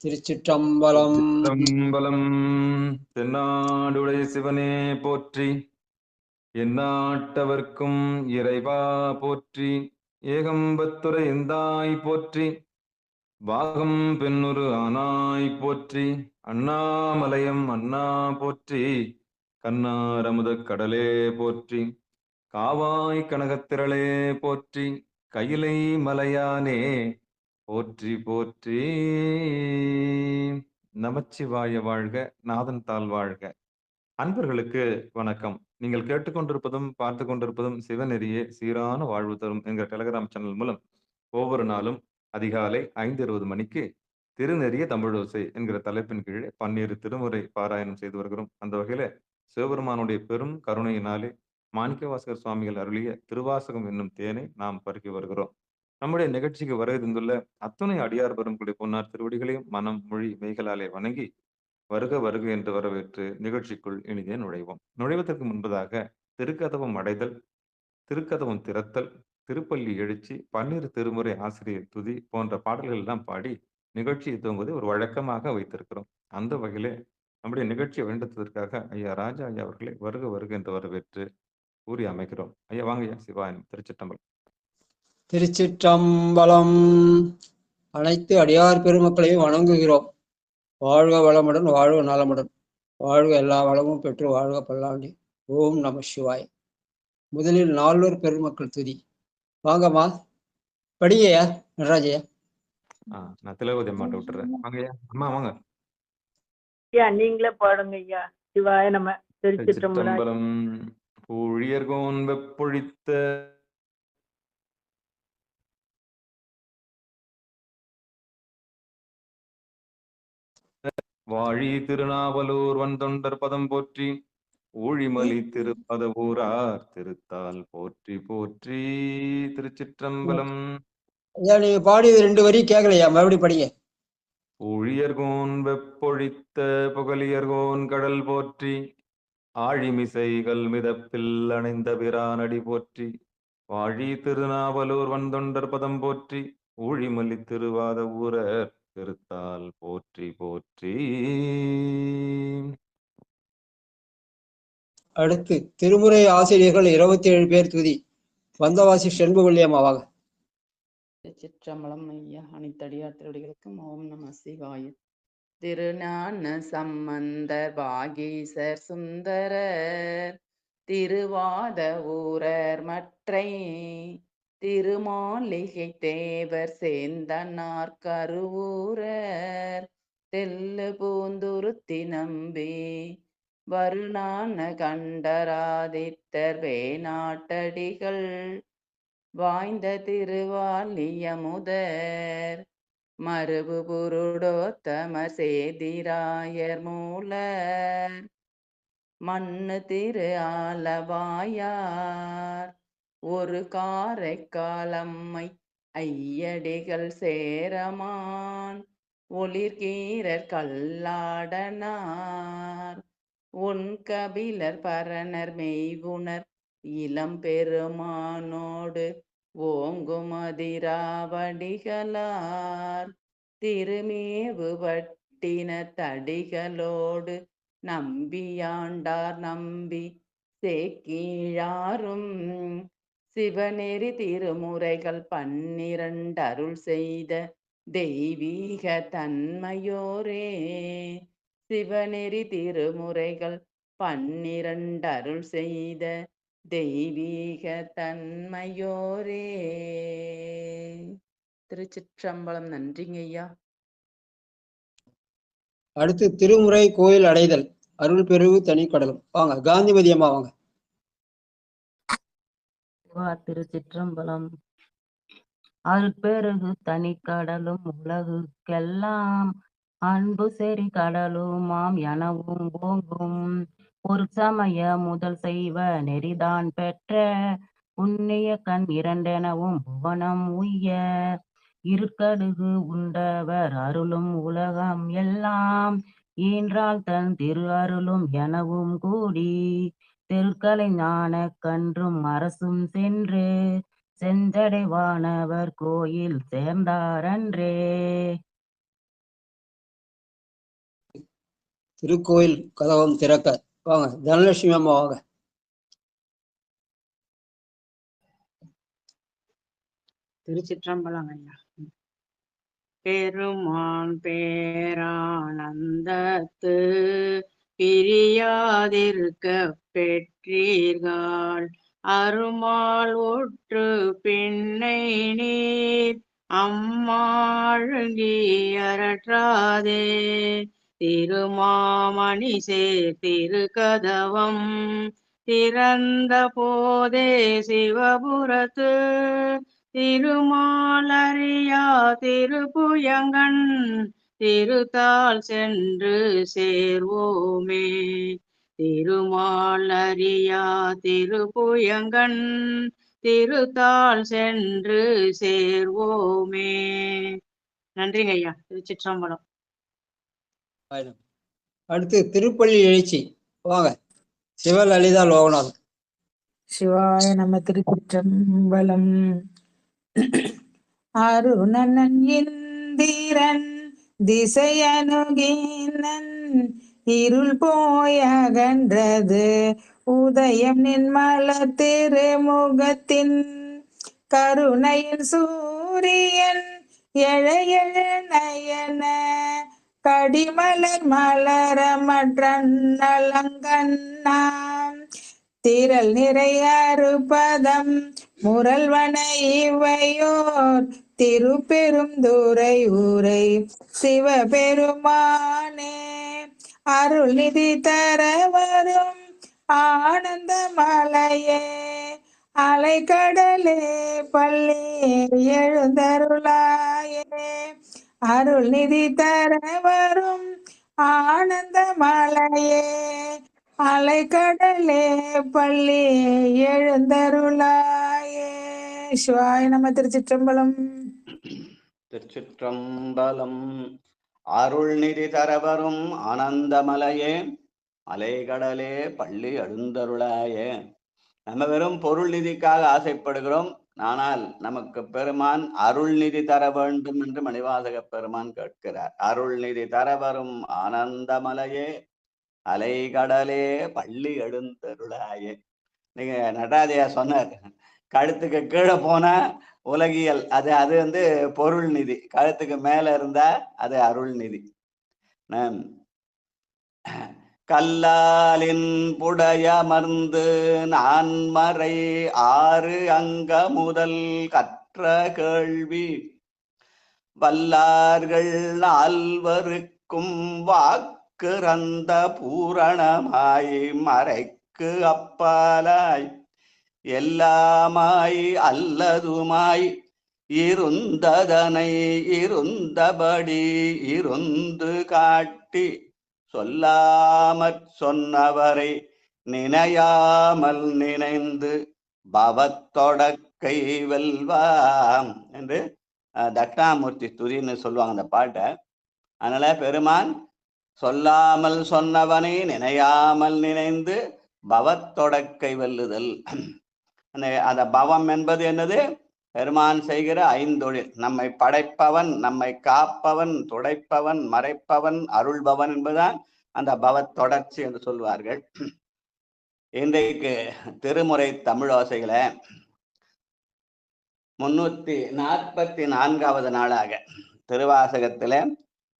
திருச்சிற்றம்பலம். திருச்சிற்றம்பலம். தென்னாடுடைய சிவனே போற்றி, எந்நாட்டவர்க்கும் இறைவா போற்றி. ஏகம்பத்துரை எந்தாய் போற்றி, பாகம் பெண்ணுரு ஆனாய் போற்றி. அண்ணாமலையம் அண்ணா போற்றி, கண்ணாரமுதக் கடலே போற்றி. காவாய் கனகத்திரளே போற்றி, கையிலை மலையானே போற்றி போற்றி. நமச்சிவாய வாழ்க, நாதன் தாள் வாழ்க. அன்பர்களுக்கு வணக்கம். நீங்கள் கேட்டுக்கொண்டிருப்பதும் பார்த்து கொண்டிருப்பதும் சிவநெறியே சீரான வாழ்வு தரும் என்கிற டெலகிராம் சேனல் மூலம் ஒவ்வொரு நாளும் அதிகாலை 5:20 மணிக்கு திருநெறிய தமிழோசை என்கிற தலைப்பின் கீழே 12 திருமுறை பாராயணம் செய்து வருகிறோம். அந்த வகையில சிவபெருமானுடைய பெரும் கருணையினாலே மாணிக்கவாசகர் சுவாமிகள் அருளிய திருவாசகம் என்னும் தேனை நாம் பருகி வருகிறோம். நம்முடைய நிகழ்ச்சிக்கு வருகை தந்துள்ள அத்துணை அடியார் பெரும்களுடைய பொன்னார் திருவடிகளையும் மனம் மொழி மெய்களாலே வணங்கி வருக வருக என்று வரவேற்று நிகழ்ச்சிக்குள் இனிதே நுழைவோம். நுழைவதற்கு முன்பதாக திருக்கதவம் அடைதல், திருக்கதவம் திறத்தல், திருப்பள்ளி எழுச்சி, 12 திருமுறை ஆசிரியர் துதி போன்ற பாடல்கள் எல்லாம் பாடி நிகழ்ச்சியை துவங்குவதை ஒரு வழக்கமாக வைத்திருக்கிறோம். அந்த வகையிலே நம்முடைய நிகழ்ச்சியை வேண்டதற்காக ஐயா ராஜா ஐயா அவர்களை வருக வருக என்று வரவேற்று கூறி அமைக்கிறோம். ஐயா வாங்க ஐயா. சிவாயனம். திருச்சிற்றம்பலம். திருச்சிற்றம்பலம். அனைத்து அடியார் பெருமக்களையும் வணங்குகிறோம். வாழ்க வளமுடன், வாழ்க நலமுடன், வாழ்க எல்லா வளமும் பெற்று வாழ்க பல்லாண்டி. ஓம் நம சிவாய். முதலில் நால்வர் பெருமக்கள் துதி. வாங்கம்மா, படிங்கய்யா நடராஜையா. நான் திலகவதி அம்மாட்ட விட்டுறேன். வாங்க ஐயா. அம்மா வாங்க. ஐயா நீங்களே பாடுங்க ஐயா. சிவாய நம்ம. திருச்சிற்றம்பலம். ஊழியர்கோன் வெப்பொழித்த வாழி திருநாவலூர் வந்தொண்டர் பதம் போற்றி, ஊழிமலி திருப்பத ஊரார் திருத்தால் போற்றி போற்றி. திருச்சிற்றம்பலம். ஐயா நீங்க பாடி 2 வரி கேட்கலையா, மறுபடியும் படிங்க. ஊழியர்கோன் வெப்பொழித்த புகழியர்கோன் கடல் போற்றி, ஆழிமிசைகள் மிதப்பில் அணைந்த பிரானடி போற்றி. வாழி திருநாவலூர் வந்தொண்டர் பதம் போற்றி, ஊழிமலி திருவாத ஊரர் திருத்தால் போற்றி போற்றி. அடுத்து திருமுறை ஆசிரியர்கள் 27 பேர் துதி. வந்தவாசி செண்புவல்லியம்மாவாங்க. திருச்சிற்றம்பலம். ஐயா அனைத்தடியார் திருவடிகளுக்கும் ஓம் நம சிவாய. திருஞான சம்பந்தர் வாகீசர் சுந்தரர் திருவாத ஊரர் மற்றை திருமாளிகை தேவர் சேந்தனார் கருவூரர் தெல்லு பூந்துருத்தி நம்பி வருணான கண்டராதித்தர் வேணாட்டடிகள் வாய்ந்த திருவாலியமுதர் மறுபு புருடோத்தமர் சேதிராயர் மூலர் மண்ணு திரு ஆலவாயார் ஒரு காரைக்காலம்மை ஐயடிகள் சேரமான் ஒளிர்கீரர் கல்லாடனார் உன் கபிலர் பரணர் மெய்வுணர் இளம் பெருமானோடு ஓங்கும் அதிராவடிகளார் திருமேவு வட்டின தடிகளோடு நம்பியாண்டார் நம்பி சேக்கீழாரும் சிவநெறி திருமுறைகள் 12 அருள் செய்த தெய்வீக தன்மையோரே. சிவநெறி திருமுறைகள் 12 அருள் செய்த தெய்வீக தன்மையோரே. திருச்சிற்றம்பலம். நன்றிங்க ஐயா. அடுத்து திருமுறை கோயில் அடைதல், அருள் பெருகு தனி கடலும். வாங்க காந்திமதி அம்மா வாங்க. திருச்சிற்றம்பலம். அருட்பெருகு தனி கடலும் உலகுக்கெல்லாம் அன்பு செறி கடலுமாம் எனவும் ஓங்கும் ஒரு சமய முதல் செய்வ நெறிதான் பெற்ற புண்ணிய கண் 2 எனவும் புவனம் உய்ய இருக்கடுகு உண்டவர் அருளும் உலகம் எல்லாம் ஈன்றால் தன் திரு அருளும் எனவும் கூடி திருக்கலை ஞான கன்றும் அரசும் சென்று செஞ்சடைவானவர் கோயில் சேர்ந்தாரன்றே. திருக்கோயில் கதவம் திறக்க. வாங்க தனலட்சுமி அம்மா வாங்க. திருச்சிற்றம்பலம் ஐயா. பெருமான் பேரானந்தத்து பிரியாதிருக்க பெற்றீர்கள் அருமால் ஒற்று பின்னை நீர் அம்மாழுங்கி அரற்றாதே திருமாமணி சேர் திருக்கதவம் திறந்த போதே சிவபுரத்து திருமாலறியா திருப்புயங்கண் திருத்தால் சென்று சேர்வோமே திருமாலறியா திருப்புயங்கண் திருத்தால் சென்று சேர்வோமே. நன்றிங்க ஐயா. திருச்சிற்றம்பலம். அடுத்து திருப்பள்ளி எழுச்சி. வாங்க சிவலலிதா லோகநாதன். சிவாய நம. திருச்சிற்றம்பலம். அருணனன் இந்திரன் திசையனுகினன் இருள் போய் அகன்றது உதயம் நின்மல திருமுகத்தின் கருணையின் சூரியன் எழ எழ நயன கடிமலர் மலர மற்றலங்கண்ணாம் திரள் நிறை அறுபதம் முரல்வன இவையோர் திருப்பெரும் துரை ஊரை சிவபெருமானே அருள் நிதி தர வரும் ஆனந்த மலையே அலைக்கடலே பள்ளி எழுந்தருளாயே அருள் நிதி தர வரும் ஆனந்த மலையே அலைக்கடலே பள்ளி எழுந்தருளாயே. சிவாய நம. திருச்சிற்றம்பலம். திருச்சிற்றம்பலம். அருள் நிதி தரவரும் ஆனந்தமலையே அலைகடலே பள்ளி எழுந்தருளாயே. நம்ம வெறும் பொருள் நிதிக்காக ஆசைப்படுகிறோம். ஆனால் நமக்கு பெருமான் அருள் நிதி தர வேண்டும் என்று மணிவாசக பெருமான் கேட்கிறார். அருள் நிதி தரவரும் ஆனந்தமலையே அலைகடலே பள்ளி எழுந்தருளாயே. நீங்க நடராஜையா சொன்னார், கழுத்துக்கு கீழே போனா உலகியல், அது வந்து பொருள் நிதி, கழுத்துக்கு மேல இருந்தா அது அருள் நிதி. கல்லாலின் புடையமர்ந்து நான்மறை ஆறு அங்க முதல் கற்ற கேள்வி வல்லார்கள் நால்வருக்கும் வாக்குறந்த பூரணமாய் மறைக்கு அப்பாலாய் எல்லாமாய் அல்லதுமாய் இருந்ததனை இருந்தபடி இருந்து காட்டி சொல்லாமற் சொன்னவரை நினையாமல் நினைந்து பவத்தொடக்கை வெல்வாம் என்று தட்சிணாமூர்த்தி துதின்னு சொல்லுவாங்க அந்த பாட்டை. அதனால பெருமான் சொல்லாமல் சொன்னவனை நினையாமல் நினைந்து பவத்தொடக்கை வெல்லுதல். அந்த பவம் என்பது என்னது? பெருமான் செய்கிற ஐந்தொழில். நம்மை படைப்பவன், நம்மை காப்பவன், துடைப்பவன், மறைப்பவன், அருள்பவன் என்பதுதான் அந்த பவத்தொடர்ச்சி என்று சொல்வார்கள். இன்றைக்கு திருமுறை தமிழோசைகளை 344வது நாளாக திருவாசகத்துல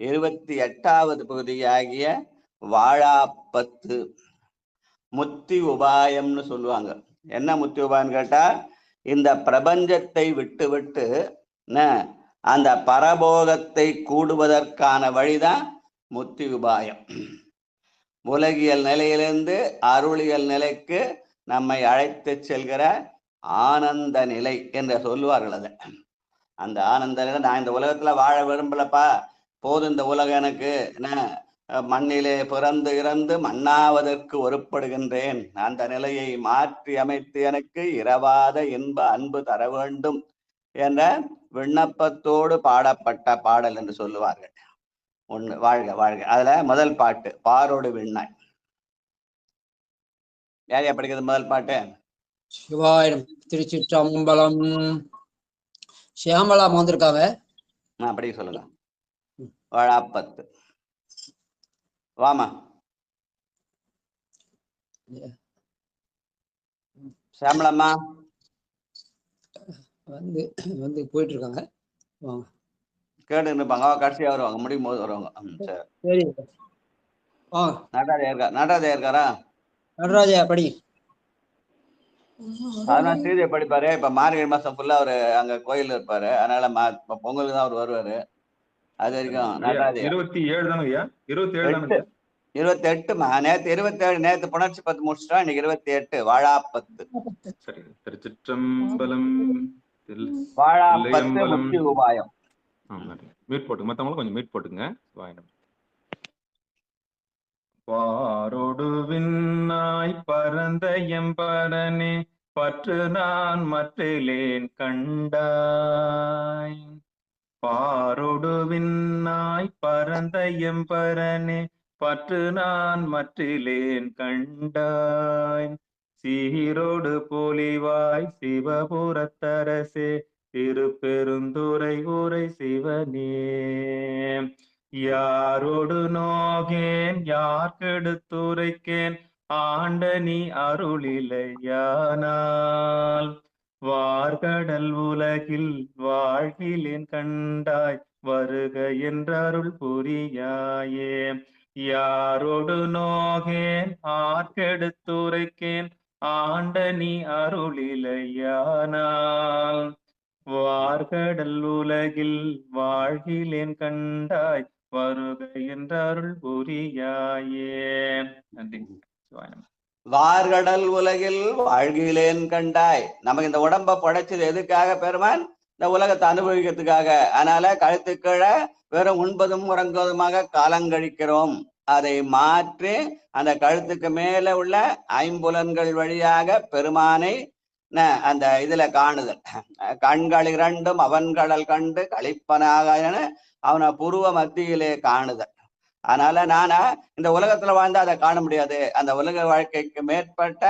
28வது பகுதியாகிய வாழாப்பத்து முத்தி உபாயம்னு சொல்லுவாங்க. என்ன முத்தி உபாயம் கேட்டா, இந்த பிரபஞ்சத்தை விட்டு விட்டு அந்த பரபோகத்தை கூடுவதற்கான வழிதான் முத்தி உபாயம். உலகியல் நிலையிலிருந்து அருளியல் நிலைக்கு நம்மை அழைத்து செல்கிற ஆனந்த நிலை என்று சொல்லுவார்கள். அதை அந்த ஆனந்த நிலை, நான் இந்த உலகத்துல வாழ விரும்பலப்பா, போதும் இந்த உலகம் எனக்கு, மண்ணிலே பிறந்து இறந்து மண்ணாவதற்கு ஒருப்படுகின்றேன், அந்த நிலையை மாற்றி அமைத்து எனக்கு இரவாத இன்ப அன்பு தர வேண்டும் என்ற விண்ணப்பத்தோடு பாடப்பட்ட பாடல் என்று சொல்லுவார்கள். ஒண்ணு வாழ்க வாழ்க. அதுல முதல் பாட்டு பாரோடு விண்ணாய். யாரையா படிக்கிறது முதல் பாட்டு? சிவாயிரம். திருச்சிற்றம்பலம். சியாமலா வந்திருக்காங்க, படிக்க சொல்லுங்க. வாழாப்பத்து வாமா. சாமளம்மா வந்து வந்து போயிட்டு இருக்காங்க. வாங்க. கேட்டு இருப்பாங்க, கடைசியா வருவாங்க, முடியும் போது வருவாங்க. சரி சரி வாங்க. நடராஜா இருக்காரா? நடராஜா படி. அதனால சீதையை படிப்பாரு. இப்ப மார்கழி மாசம் ஃபுல்லா அவரு அங்க கோயில் இருப்பாரு. அதனால பொங்கலுக்கு தான் அவர் வருவாரு. அது வரைக்கும் நடராஜா 27 தானே ஐயா? 27 தானே? 28மா. நேத்து 27, நேத்து புணர்ச்சி 10 முடிச்சிட்டோம். இன்னைக்கு 28 வாழாப்பத்து. சரி. திருச்சிற்றம்பலம். வாழாப்பத்து முக்கிய உபாயம். மீட் போட்டுங்க. மத்தவங்களும் கொஞ்சம் மீட் போட்டுங்க. பாரோடு விண்ணாய் பரந்த எம்பரனே பற்று நான் மற்றிலேன் கண்டாய். பாரோடு விண்ணாய் பரந்த எம்பரனே பற்று நான் மற்றிலேன் கண்டாய். சீரோடு பொலிவாய் சிவபுரத்தரசே திருப்பெருந்துறை ஊரை சிவனே. யாரோடு நோகேன் யார் கெடுத்துரைக்கேன் ஆண்டனி அருளிலையானால். வார்கடல் உலகில் வாழ்கிலேன் கண்டாய் வருக என்றருள் புரியாயே. யாரோடு நோகேன் ஆர்கெடுத்துரைக்கேன் ஆண்டனி அருளிலையானால். வார்கடல் உலகில் வாழ்கிலேன் கண்டாய் வருக என்றருள் புரியாயே. நன்றி. வார்கடல் உலகில் வாழ்கிலேன் கண்டாய். நமக்கு இந்த உடம்ப படைச்சது எதுக்காக பெருமான்? இந்த உலகத்தை அனுபவிக்கிறதுக்காக. அதனால கழுத்து கீழே வெறும் உண்பதும் உறங்குவதுமாக காலங்கழிக்கிறோம். அதை மாற்றி அந்த கழுத்துக்கு மேல உள்ள ஐம்புலன்கள் வழியாக பெருமானை அந்த இதுல காணுதல். கண்கள் இரண்டும் அவன்கடல் கண்டு களிப்பனாக அவனை புருவ மத்தியிலே காணுதல். அதனால நானா இந்த உலகத்துல வாழ்ந்தா அதை காண முடியாது. அந்த உலக வாழ்க்கைக்கு மேற்பட்ட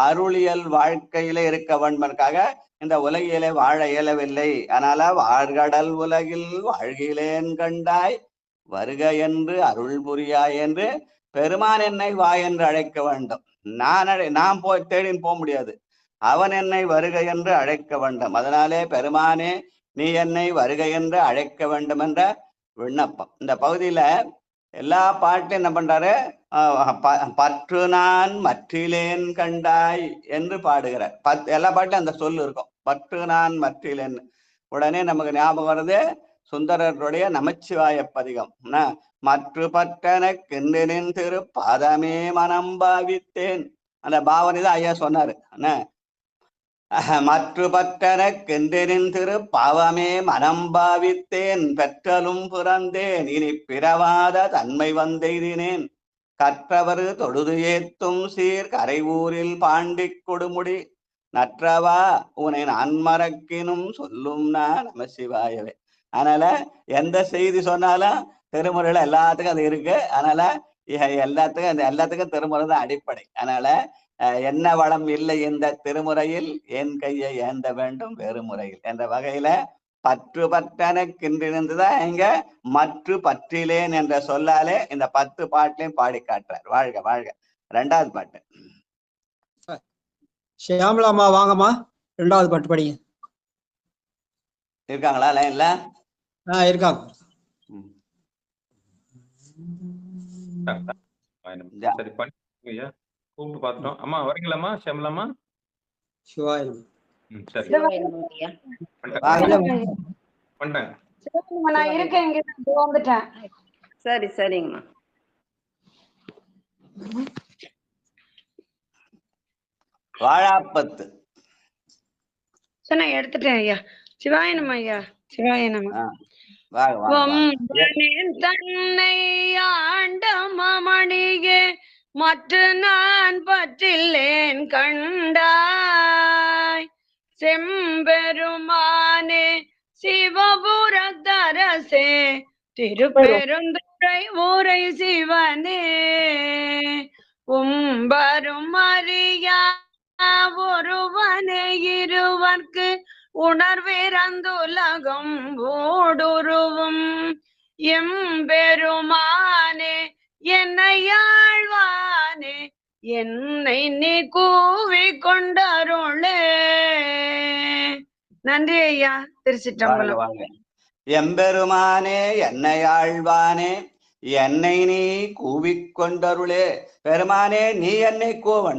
அருளியல் வாழ்க்கையில இருக்க வேண்டுமென்காக இந்த உலகிலே வாழ இயலவில்லை. அதனால வாழ்கடல் உலகில் வாழ்கிலேன் கண்டாய் வருக என்று அருள் புரியாய் என்று பெருமான் என்னை வா என்று அழைக்க வேண்டும். நான் போய் தேடின்னு போக முடியாது. அவன் என்னை வருக என்று அழைக்க வேண்டும். அதனாலே பெருமானே நீ என்னை வருக என்று அழைக்க வேண்டும் என்ற விண்ணப்பம். இந்த பகுதியில எல்லா பாட்டும் என்ன பண்றாரு? பற்று நான் மற்றிலேன் கண்டாய் என்று பாடுகிறார். எல்லா பாட்டிலும் அந்த சொல்லு இருக்கும், பற்று நான் மற்றிலேன். உடனே நமக்கு ஞாபகம் வருது சுந்தரருடைய நமச்சிவாய பதிகம். மற்று பற்றனக்கென்றின் திரு பாதமே மனம் பாவித்தேன். அந்த பாவனை தான் ஐயா சொன்னாரு. மற்று பற்றனக்கென்றின் திரு பாவமே மனம் பாவித்தேன் பெற்றலும் பிறந்தேன் இனி பிறவாத தன்மை வந்தெய்தினேன். கற்றவர் தொழுது ஏத்தும் சீர் கரைவூரில் பாண்டி கொடுமுடி நற்றவா உனை நான் மறக்கினும் சொல்லும் நான் நம சிவாயவே. அதனால எந்த செய்தி சொன்னாலும் திருமுறையில எல்லாத்துக்கும் அது இருக்கு. அதனால எல்லாத்துக்கும் திருமுறை தான் அடிப்படை. அதனால என்ன வளம் இல்லை இந்த திருமுறையில் என் கையை ஏந்த வேண்டும் வேறு முறையில் என்ற வகையில பற்று பற்றனக்கென்றிருந்துதான் இங்க மற்று பற்றிலேன் என்ற சொல்லாலே இந்த 10 பாட்டிலையும் பாடி காட்டுறார். வாழ்க வாழ்க. 2வது பாட்டு. ஷியாமலாமா வாங்கம்மா, 2வது பாட்டு படிங்க. இருக்காங்களா லைன்ல? இருக்காங்க. சரி பண்ணியா கூப்பிட்டு பார்த்துட்டோம். அம்மா வரீங்களாம்மா ஷியாமலாமா? சிவாயம். சரி பண்ணிட்டாங்க. நான் இருக்கேன், இங்க வந்துட்டேன். சரி சரிங்கம்மா. வாழாப்பத்து சொன்ன எடுத்துட்டேன் ஐயா. சிவாயனம் ஐயா, சிவாயனம். தன்னை ஆண்ட மணியே மற்ற நான் பற்றில்லேன் கண்டாய். செம்பெருமானே சிவபுரத்தரசே திருப்பெருந்துறை ஊரை சிவனே. உம்பரும் அறியா ஒருவனே இருவர்க்கு உணர்விறந்துலகம் ஊடுருவும் எம்பெருமானே என்னையாழ்வானே என்னை நீ கூவி கொண்டருளே. நன்றி ஐயா. வாழ்க திருச்சிற்றம்பலம். வாழ்க. எம்பெருமானே என்னை ஆழ்வானே என்னை நீ கூவிக்கொண்டருளே. பெருமானே நீ என்னை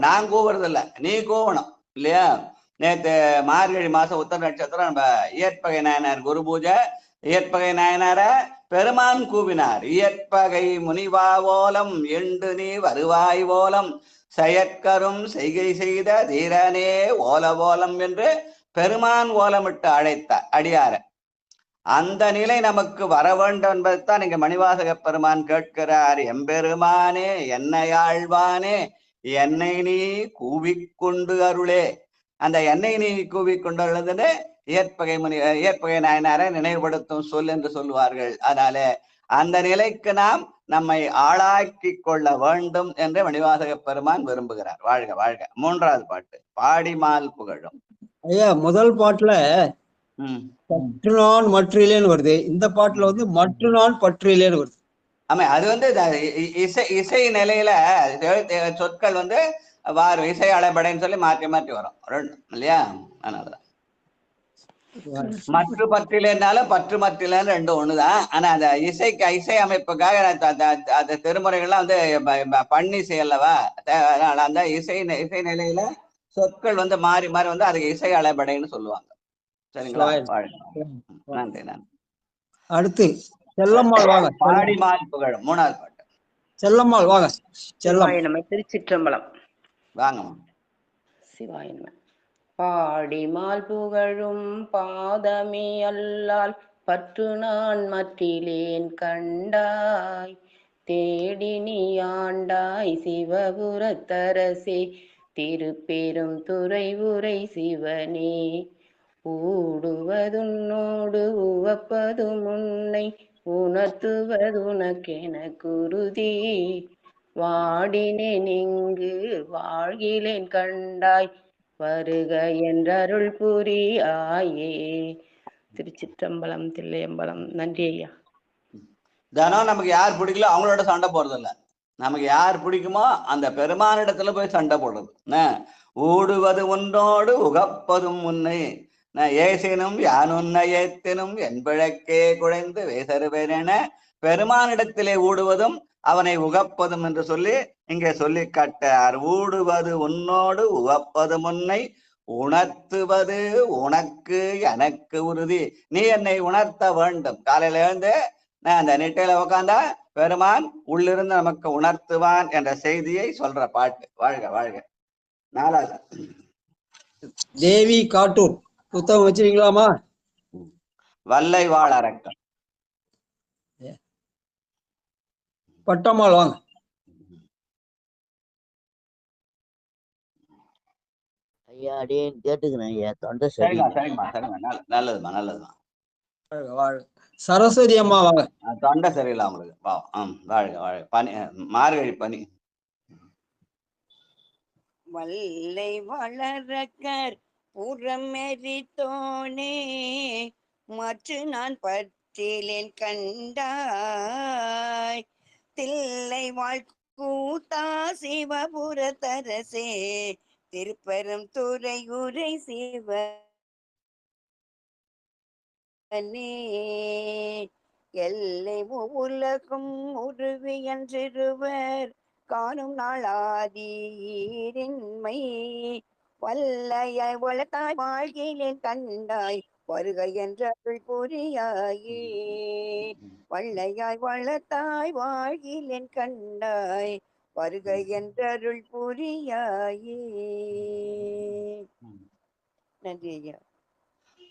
நான் கூவுறதில்ல, நீ கூவணும் இல்லையா? நேற்று மார்கழி மாசம் உத்தர நட்சத்திரம் நம்ம இயற்பகை நாயனார் குரு பூஜை. இயற்பகை நாயனார பெருமான் கூவினார். இயற்பகை முனிவாவோலம் எண்டு நீ வருவாய் ஓலம் செயற்கரும் செய்கை செய்த தீரனே ஓலவோலம் என்று பெருமான் ஓலமிட்டு அழைத்தார் அடியார. அந்த நிலை நமக்கு வர வேண்டும் என்பதுதான் இங்க மணிவாசக பெருமான் கேட்கிறார். எம்பெருமானே என்னை ஆழ்வானே என்னை நீ கூவிக்கொண்டு அருளே. அந்த என்னை நீ கூவிக்கொண்டு அருளதுன்னு இயற்பகை நாயனாரை நினைவுபடுத்தும் சொல் என்று சொல்லுவார்கள். அதனால அந்த நிலைக்கு நாம் நம்மை ஆளாக்கி கொள்ள வேண்டும் என்று மணிவாசக பெருமான் விரும்புகிறார். வாழ்க வாழ்க. மூன்றாவது பாட்டு பாடிமால் புகழும். ஐயா முதல் பாட்டுல பற்று நான் மற்றிலேன்னு வருது. இந்த பாட்டுல வந்து மற்று நான் பற்றிலேன்னு வருது. ஆமா, அது வந்து இசை நிலையில சொற்கள் வந்து இசை அலைபடைன்னு சொல்லி மாற்றி மாற்றி வரும் இல்லையா? அதனாலதான் மற்ற பற்றிலேனாலும் பற்று மற்றிலேன்னு ரெண்டும் ஒண்ணுதான். ஆனா அந்த இசை அமைப்புக்காக அந்த திருமுறைகள்லாம் வந்து பண்ணிசை அல்லவா? அதனால அந்த இசை நிலையில சொற்கள் வந்து மாறி மாறி வந்து அதுக்கு இசை அலைபடைன்னு சொல்லுவாங்க. சரிங்களா? நன்றி நன்றி. அடுத்து செல்லம்மாள் வாங்க. பாடிமால் புகழும் மூணாவது பாட்டு. செல்லம்மாள் வாங்க. சிவாய நம. திருச்சிற்றம்பலம். வாங்கம்மா. சிவாய நம. பாடிமால் புகழும் பாதமே அல்லால் பற்று நான் மற்றிலேன் கண்டாய் தேடி நீ ஆண்டாய் சிவபுரத்தரசே திருப்பெரும் துறை உரை சிவனே ஊடுவதுன்னோடு உவப்பதும் உன்னை உணர்த்துவதுனக்கென குருதி வாடினேன் இங்கு வாழ்கிலேன் கண்டாய் வருக என்றருள் புரியாயே. திருச்சிற்றம்பலம். தில்லையம்பலம். நன்றி ஐயா. தினம் நமக்கு யார் பிடிக்கல அவங்களோட சண்டை போறது இல்ல. நமக்கு யார் பிடிக்குமோ அந்த பெருமானிடத்துல போய் சண்டை போடுறது. ஊடுவது உன்னோடு உகப்பதும் உன்னை ஏசினும் யானுன்ன ஏத்தினும் என்பழக்கே குழைந்து வேசருவேன பெருமானிடத்திலே ஊடுவதும் அவனை உகப்பதும் என்று சொல்லி இங்கே சொல்லி காட்டார். ஊடுவது உன்னோடு உகப்பது முன்னை உணர்த்துவது உனக்கு எனக்கு உறுதி. நீ என்னை உணர்த்த வேண்டும். காலையில இருந்து நான் அந்த நெட்டையில உட்காந்தா பெருமான் உள்ளிருந்து நமக்கு உணர்த்துவான் என்ற செய்தியை சொல்ற பாட்டு. வாழ்க வாழ்க. நாலாவது தேவி காட்டூர் புத்தகம் வச்சிருக்கீங்களாமா? வல்லை வாழ் அரக்கம். பட்டம்மாள் வாங்க. ஐயா அடியே கேட்டுக்கிறேன் ஐயா. தொண்டை சரிம்மா சரிம்மா சரிம்மா. நல்லதுமா நல்லதுமா. சரஸ்வதி அம்மா வாங்க. தொண்டை சரியில்லை அவங்களுக்கு. வாழ்க வாழ்க. பனி மார்கழி பனி. வல்லை வளரக்கர் புறமெரித்தோனே மற்ற நான் பற்றிலேன் கண்டாய் தில்லை வாழ்க்கூத்தா சிவபுரத்தரசே திருப்பெரும் துறை உரை சிவனே எல்லை உலகும் உருவி என்றிருவர் காணும் நாளாதீரின்மை வல்லையாய் வளர்த்தாய் வாழ்கிலேன் கண்டாய் வருக என்றருள் புரியாயே. வல்லையாய் வளர்த்தாய் வாழ்கிலேன் கண்டாய் வருக என்றருள் புரியாயே. நன்றி ஐயா.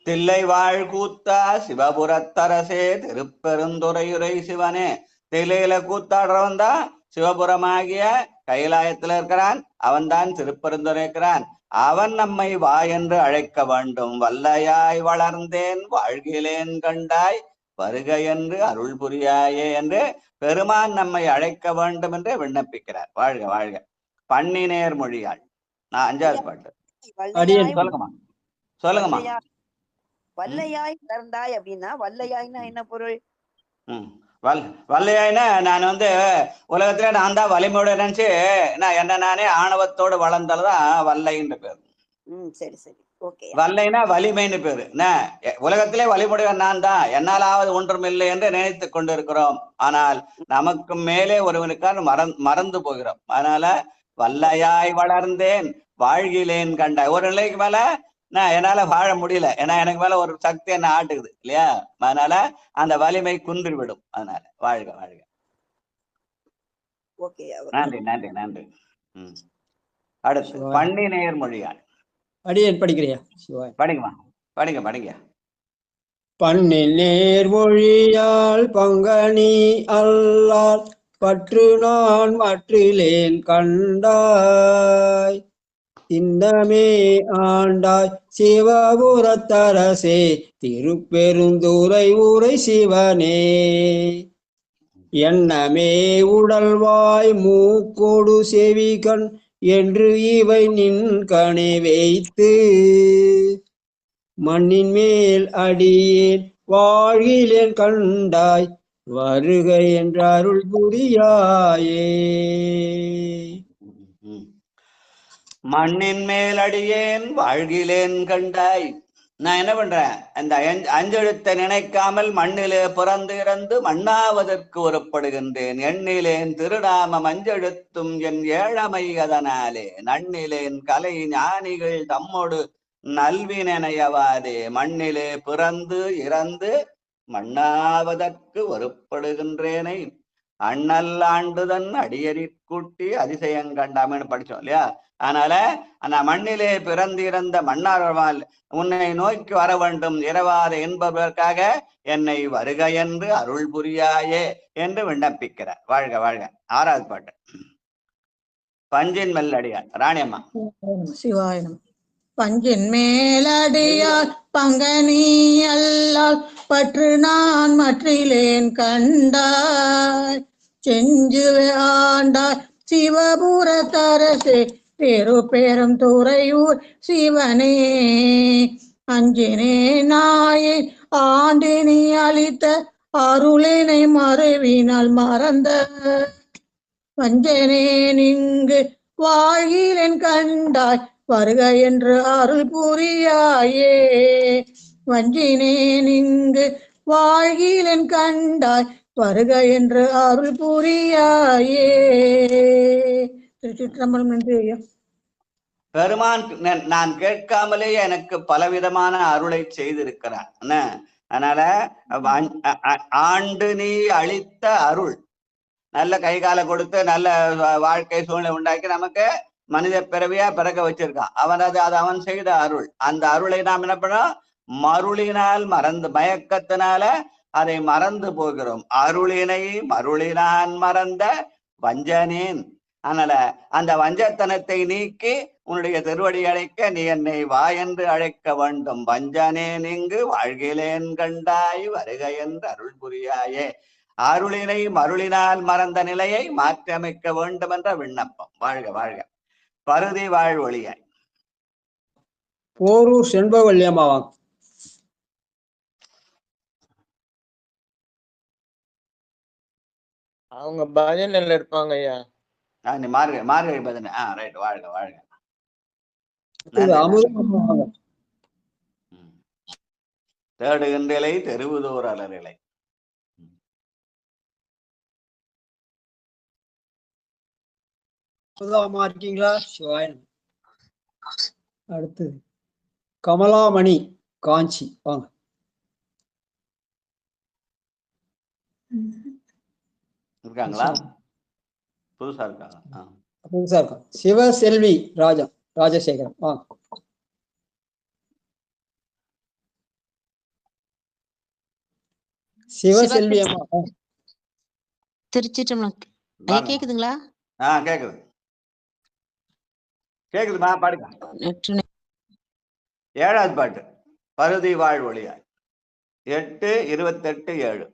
தில்லை வாழ்கூத்தா சிவபுரத்தரசே திருப்பெருந்துறையுரை சிவனே. தில்லையில கூத்தாடுறவன் தான் சிவபுரமாகிய கைலாயத்துல இருக்கிறான். அவன்தான் திருப்பெருந்துறை இருக்கிறான். அவன் நம்மை வா என்று அழைக்க வேண்டும். வல்லையாய் வளர்ந்தேன் வாழ்கிலேன் கண்டாய் வருக என்று அருள் புரியாயே என்று பெருமான் நம்மை அழைக்க வேண்டும் என்று விண்ணப்பிக்கிறார். வாழ்க வாழ்க. பன்னினேர் மொழியாள். நான் அஞ்சாவது பாட்டு. சொல்லுங்கம்மா சொல்லுங்கம்மா. வல்லையாய் வளர்ந்தாய் அப்படின்னா வல்லையாய்னா என்ன பொருள்? வல்லையாயினா நான் உலகத்துல நான் தான் வலிமையோட நினைச்சு நான் என்ன நானே ஆணவத்தோடு வளர்ந்தால்தான் வல்லைன்னு பேரு. சரி சரி ஓகே. வல்லைனா வலிமைன்னு பேரு. உலகத்திலே வலிமுடையவன் நான் தான், என்னாலாவது ஒன்றும் இல்லை என்று நினைத்து கொண்டிருக்கிறோம். ஆனால் நமக்கு மேலே ஒருவனுக்காக மறந்து போகிறோம். அதனால வல்லையாய் வளர்ந்தேன் வாழ்கிலேன் கண்டாய். ஒரு நிலைக்கு மேல நான் என்னால வாழ முடியல, ஏன்னா எனக்கு மேல ஒரு சக்தி என்ன ஆட்டுக்குது இல்லையா? அதனால அந்த வலிமை குன்றிவிடும். அதனால வாழ்க வாழ்க. ஓகே. நன்றி நன்றி நன்றி. அடுத்து பண்ணி நேர் மொழியாள். அடியேன் படிக்கிறியா? சிவாய் படிங்கம்மா, படிங்க படிங்க. பண்ணி நேர்மொழியால் பங்கனி அல்லால் பற்று நான் மற்றிலேன் கண்டாய் இன்னமே ஆண்டாய் சிவபுரத்தரசே திருப்பெருந்துறை ஊரை சிவனே எண்ணமே உடல்வாய் மூக்கோடு செவிகண் என்று இவை நின் கணே வைத்து மண்ணின் மேல் அடியேன் வாழ்கிலேன் கண்டாய் வருக என்ற அருள் புரியாயே. மண்ணின் மேல் அடியேன் வாழ்கிலேன் கண்டாய். நான் என்ன பண்றேன்? அந்த அஞ்செழுத்தை நினைக்காமல் மண்ணிலே பிறந்து இறந்து மண்ணாவதற்கு ஒருப்படுகின்றேன். எண்ணிலேன் திருநாமம் அஞ்செழுத்தும் என் ஏழமை அதனாலே நன்னிலேன் கலை ஞானிகள் தம்மோடு நல்வினையவாதே மண்ணிலே பிறந்து இறந்து மண்ணாவதற்கு ஒருப்படுகின்றேனை அண்ணல் ஆண்டுதன் அடியறிக்கூட்டி அதிசயங்கண்டாமன்னு படிச்சோம் இல்லையா? அதனால அந்த மண்ணிலே பிறந்திருந்த மன்னார்வால் உன்னை நோக்கி வர வேண்டும் இரவாத என்பதற்காக என்னை வருக என்று அருள் புரியாயே என்று விண்ணப்பிக்கிறார். வாழ்க வாழ்க. ஆறாவது பாட்டு பஞ்சின் மெல்லடியார் ராணியம்மா. சிவாயனம். பஞ்சின் மேலடியார் பங்கனி அல்லால் பற்று நான் மற்றிலேன் கண்டாய் செஞ்சுவே ஆண்டாய் சிவபுரத்தரசே பெரும் துறையூர் சிவனே அஞ்சினே நாயே ஆண்டினி அளித்த அருளினை மறுவினால் மறந்த வஞ்சனேன் இங்கு வாழ்கிலேன் கண்டாய் வருக என்று அருள் புரியாயே வஞ்சினேன் இங்கு வாழ்கிலேன் கண்டாய் வருக என்று அருள் புரியாயே. திருச்சிற்றம்பலம். நன்றி ஐயா. பெருமான் நான் கேட்காமலே எனக்கு பலவிதமான அருளை செய்திருக்கிறான். அதனால ஆண்டு நீ அளித்த அருள், நல்ல கை காலை கொடுத்து நல்ல வாழ்க்கை சூழ்நிலை உண்டாக்கி நமக்கு மனித பிறவியா பிறக்க வச்சிருக்கான். அது அவன் செய்த அருள். அந்த அருளை நாம் என்ன பண்ணோம்? மருளினால் மறந்து, மயக்கத்தினால அதை மறந்து போகிறோம். அருளினை மருளினான் மறந்த வஞ்சனேன். அதனால அந்த வஞ்சத்தனத்தை நீக்கி உன்னுடைய திருவடி அழைக்க நீ என்னை வா என்று அழைக்க வேண்டும். வஞ்சனேன் இங்கு வாழ்கிலேன் கண்டாய் வருக என்று அருள் புரியாயே. அருளினை மருளினால் மறந்த நிலையை மாற்றியமைக்க வேண்டும் என்ற விண்ணப்பம். வாழ்க வாழ்க. பருதி வாழ் ஒளியாய். போரூர் செண்பவல்லியம்மாவாங்க. அவங்க பஜனைல இருப்பாங்க ஐயா. நீ மார்கழி பஜனை. ரைட். வாழ்க வாழ்க. தேடுகின்றலை தெருவுதோர் அலரிலை. இருக்கீங்களா? சிவாயன். அடுத்து கமலாமணி காஞ்சி வாங்க. இருக்காங்களா? புதுசா இருக்காங்க. புதுசா இருக்காங்க. சிவசெல்வி ராஜசேகரன் வாங்க. சிவசெல்வி அம்மா. திருச்சிற்றம்பலம். கேக்குதுங்களா? கேக்குது கேக்குதுமா. பாடுங்க. ஏழாவது பாட்டு பருதி வாழ் ஒளியாய். 8:28:7.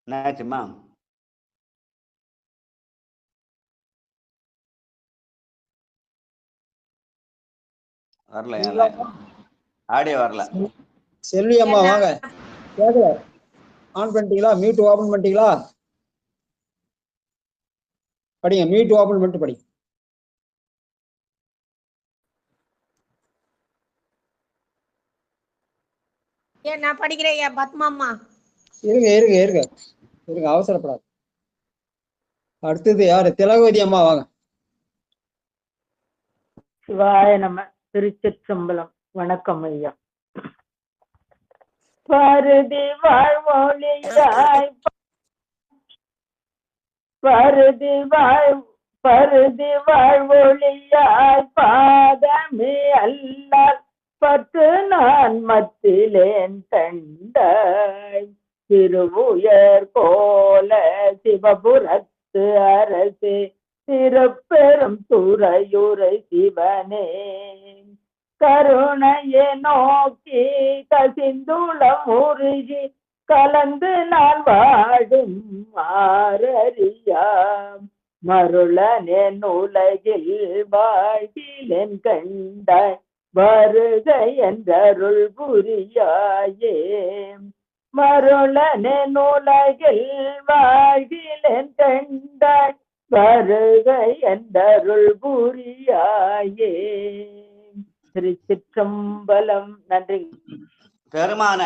என்னாச்சுமா? வரல, ஆடியோ வரல. செல்வி அம்மா வாங்க. கேட்கல, ஆன் பண்ணிட்டீங்களா? மியூட் ஓபன் பண்ணிட்டீங்களா? படிங்க, மியூட் ஓபன் பண்ணிட்டு படிங்க. நான் படிக்கிறேன் ஐயா. பத்மாம்மா இருங்க இருங்க இருங்க இருங்க, அவசரப்படாது. அடுத்தது யாரு? திலகவதி அம்மா வாங்க. சிவாய நம. திருச்சிற்றம்பலம். வணக்கம் ஐயா. பருதி வாழ்வொழியாய் பருதி வாழ்வொழியாய் பாதமே அல்லால் பத்து நான் மத்திலேன் கண்டாய். திருவுயர் போல சிவபுரத்து அரசே திருப்பெரும் துறையுரை சிவனே. கருணையை நோக்கி கசிந்துளம் உருகி கலந்து நான் வாடும் மாறறியாம் மருளனேன் உலகில் வாழ்கிலேன் கண்டாய். வருக என்றருள் புரியாயே. மருளனேன் உலகில் வாழ்கிலேன் கண்டாய். வருக என்றருள் புரியாயே. திருச்சிற்றம்பலம். நன்றி. பெருமான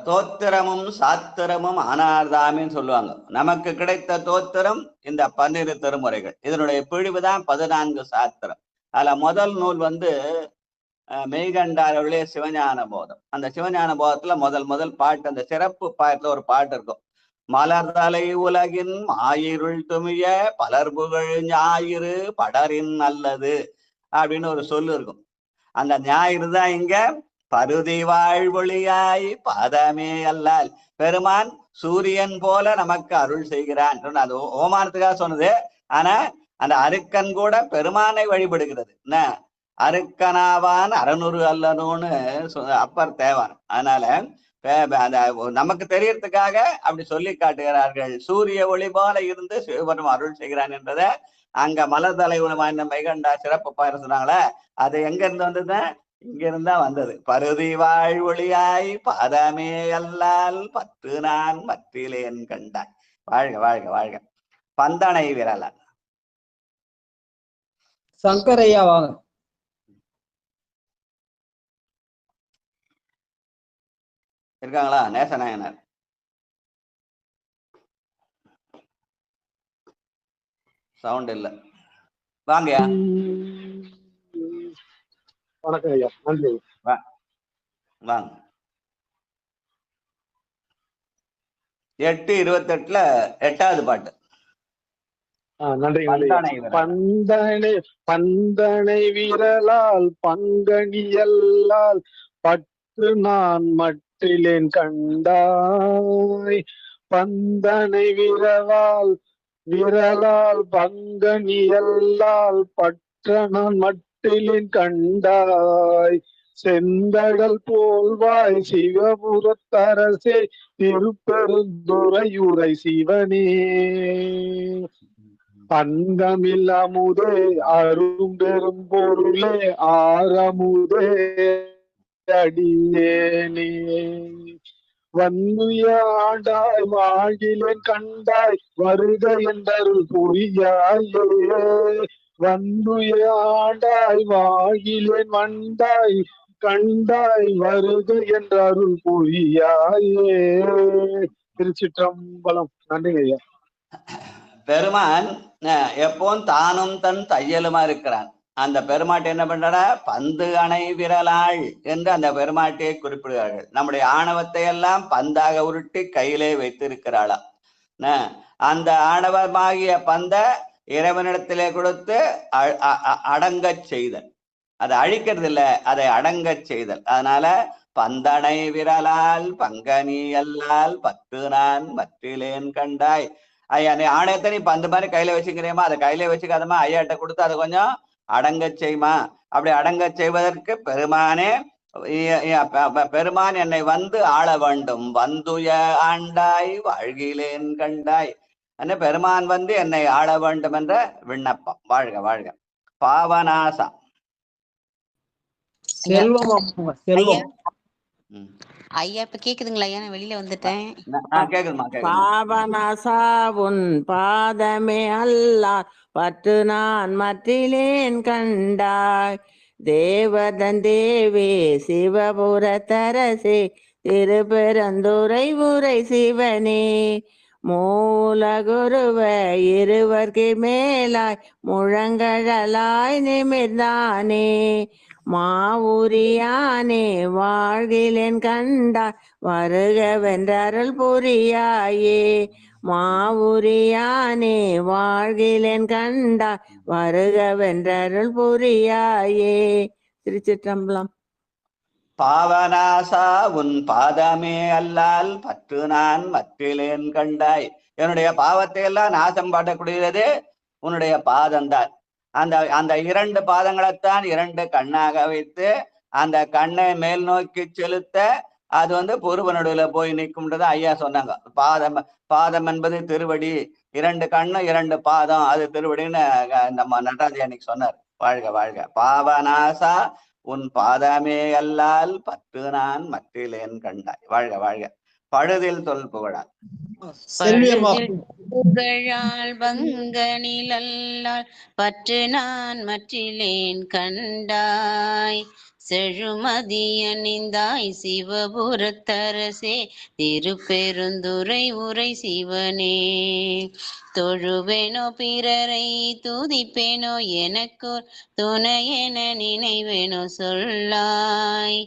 தோத்திரமும் சாத்திரமும் ஆனார்தாமின்னு சொல்லுவாங்க. நமக்கு கிடைத்த தோத்திரம் இந்த 12 திருமுறைகள். இதனுடைய பிழிவு தான் 14 சாத்திரம். அதுல முதல் நூல் மெய்கண்டாருடைய சிவஞான போதம். அந்த சிவஞான போதத்துல முதல் பாட்டு, அந்த சிறப்பு பாட்டுல ஒரு பாட்டு இருக்கும். மலர்தலை உலகின் ஆயிருள் துமிய பலர்புகழ் ஞாயிறு படரின் நல்லது அப்படின்னு ஒரு சொல்லு இருக்கும். அந்த ஞாயிறு தான் இங்க பருதி வாழ்வொழியாய் பாதமே அல்லால். பெருமான் சூரியன் போல நமக்கு அருள் செய்கிறான். அது ஓமானத்துக்காக சொன்னது. ஆனா அந்த அருக்கன் கூட பெருமானை வழிபடுகிறது. என்ன அருக்கனாவான் அறநூறு அல்லனோன்னு அப்பர் தேவான். அதனால நமக்கு தெரியறதுக்காக அப்படி சொல்லி காட்டுகிறார்கள். சூரிய ஒளி போல இருந்து சிவபெருமான் அருள் செய்கிறான் என்றதை அங்க மலர்தலை மெய்கண்டா சிறப்பு பாரு சொன்னாங்களே, அது எங்க இருந்து வந்தது? இங்க இருந்தா வந்தது. பருதி வாழ்வொழியாய் பாதமே அல்லால் பத்து நான் மற்றிலேன் கண்டாய். வாழ்க வாழ்க வாழ்க. பந்தனை விரலன். சங்கரையா வாங்க. இருக்காங்களா? நேசநாயனர் சவுண்ட் இல்ல. வாங்கயா. வணக்கம் ஐயா. நன்றி. வாங்க. 8:28 8வது பாட்டு. நன்றி. பந்தனை விரலால் பங்கனியல்லால் பற்று நான் மற்றிலேன் கண்டாய். பந்தனை விரலால் பங்கனியல்லால் பற்ற நான் மற்றிலேன் கண்டாய். செந்தடல் போல்வாய் சிவபுரத்தரசே திருப்பெருந்துறையுரை சிவனே. அந்தமில் அமுதே அரும்பெரும் பொருளே ஆரமுதே அடியேனே. வந்துயாண்டாய் வாழ்கிலேன் கண்டாய். வருக என்றருள் புரியாயே. வந்துயாண்டாய் வாழ்கிலேன் வந்தாய் கண்டாய். வருக என்றருள் புரியாயே. திருச்சிற்றம்பலம். நன்றிங்க ஐயா. பெருமான் எப்போதும் தானும் தன் தையலுமா இருக்கிறான். அந்த பெருமாட்டை என்ன பண்ற? பந்து அணை விரலாள் என்று அந்த பெருமாட்டியை குறிப்பிடுகிறார்கள். நம்முடைய ஆணவத்தை எல்லாம் பந்தாக உருட்டி கையிலே வைத்திருக்கிறாளாம். அந்த ஆணவமாகிய பந்த இறைவனிடத்திலே கொடுத்து அடங்கச் செய்தல். அதை அழிக்கிறது இல்லை, அதை அடங்கச் செய்தல். அதனால பந்தனை விரலால் பங்கனி அல்லால் பத்து நான் மற்றிலேன் கண்டாய். ஐயா நீ ஆணையத்தை நீ பந்து மாதிரி கையில வச்சுக்கிறியமா, அதை கையில வச்சுக்காதமா, ஐயாட்ட கொடுத்து அதை கொஞ்சம் அடங்கச் செய்யுமா. அப்படி அடங்கச் செய்வதற்கு பெருமான் என்னை வந்து ஆள வேண்டும். வந்துய ஆண்டாய் வாழ்கிலேன் கண்டாய். பெருமான் வந்து என்னை ஆள வேண்டும் என்ற விண்ணப்பம். வாழ்க வாழ்க. பாவநாசம். செல்வம் ஐயா செல்வம். ஐயா இப்ப கேக்குதுங்களா ஐயா? நான் வெளியில வந்துட்டேன். கேக்குதுமா கேக்குதுமா. பாவனாசா உன் பாதமே அல்லால் பற்று நான் மற்றிலேன் கண்டாய். தேவதன் தேவே சிவபுரத்தரசே திருப்பெருந்துறை உரை சிவனே. மூல குருவ இருவர்க்கு மேலாய் முழங்கழலாய் நிமிர்ந்தானே. மாவுரியானே வாழ்கிலேன் கண்டாய் வருக வென்றருள் புரியாயே. மாவுரியானே வாழ்கிலேன் கண்டாய் வருக வென்றருள் புரியாயே. திருச்சிற்றம்பலம். பாவனாசா உன் பாதமே அல்லால் பற்று நான் மற்றிலேன் கண்டாய். என்னுடைய பாவத்தை எல்லாம் நாசம் பாட்டக்கூடியது உன்னுடைய பாதம்தான். அந்த அந்த 2 பாதங்களைத்தான் 2 கண்ணாக வைத்து அந்த கண்ணை மேல் நோக்கி செலுத்த அது பூர்வ நடுவுல போய் நிற்கும்ன்றது ஐயா சொன்னாங்க. பாதம் என்பது திருவடி, 2 கண்ணு 2 பாதம் அது திருவடின்னு நம்ம நடராஜ அன்னைக்கு சொன்னார். வாழ்க வாழ்க. பாவனாசா உன் பாதமே அல்லால் பற்று நான் மற்றிலேன் கண்டாய். வாழ்க வாழ்க. பழுதில் தொல் புகழால் புகழால் பங்கனில் அல்லால் பற்று நான் மற்றிலேன் கண்டாய். செழுமதி அணிந்தாய் சிவபுரத்தரசே திருப்பெருந்துறை உரை சிவனே. தொழுவேனோ பிறரை துதிப்பேனோ எனக்கோர் துணையென நினைவேனோ சொல்லாய்.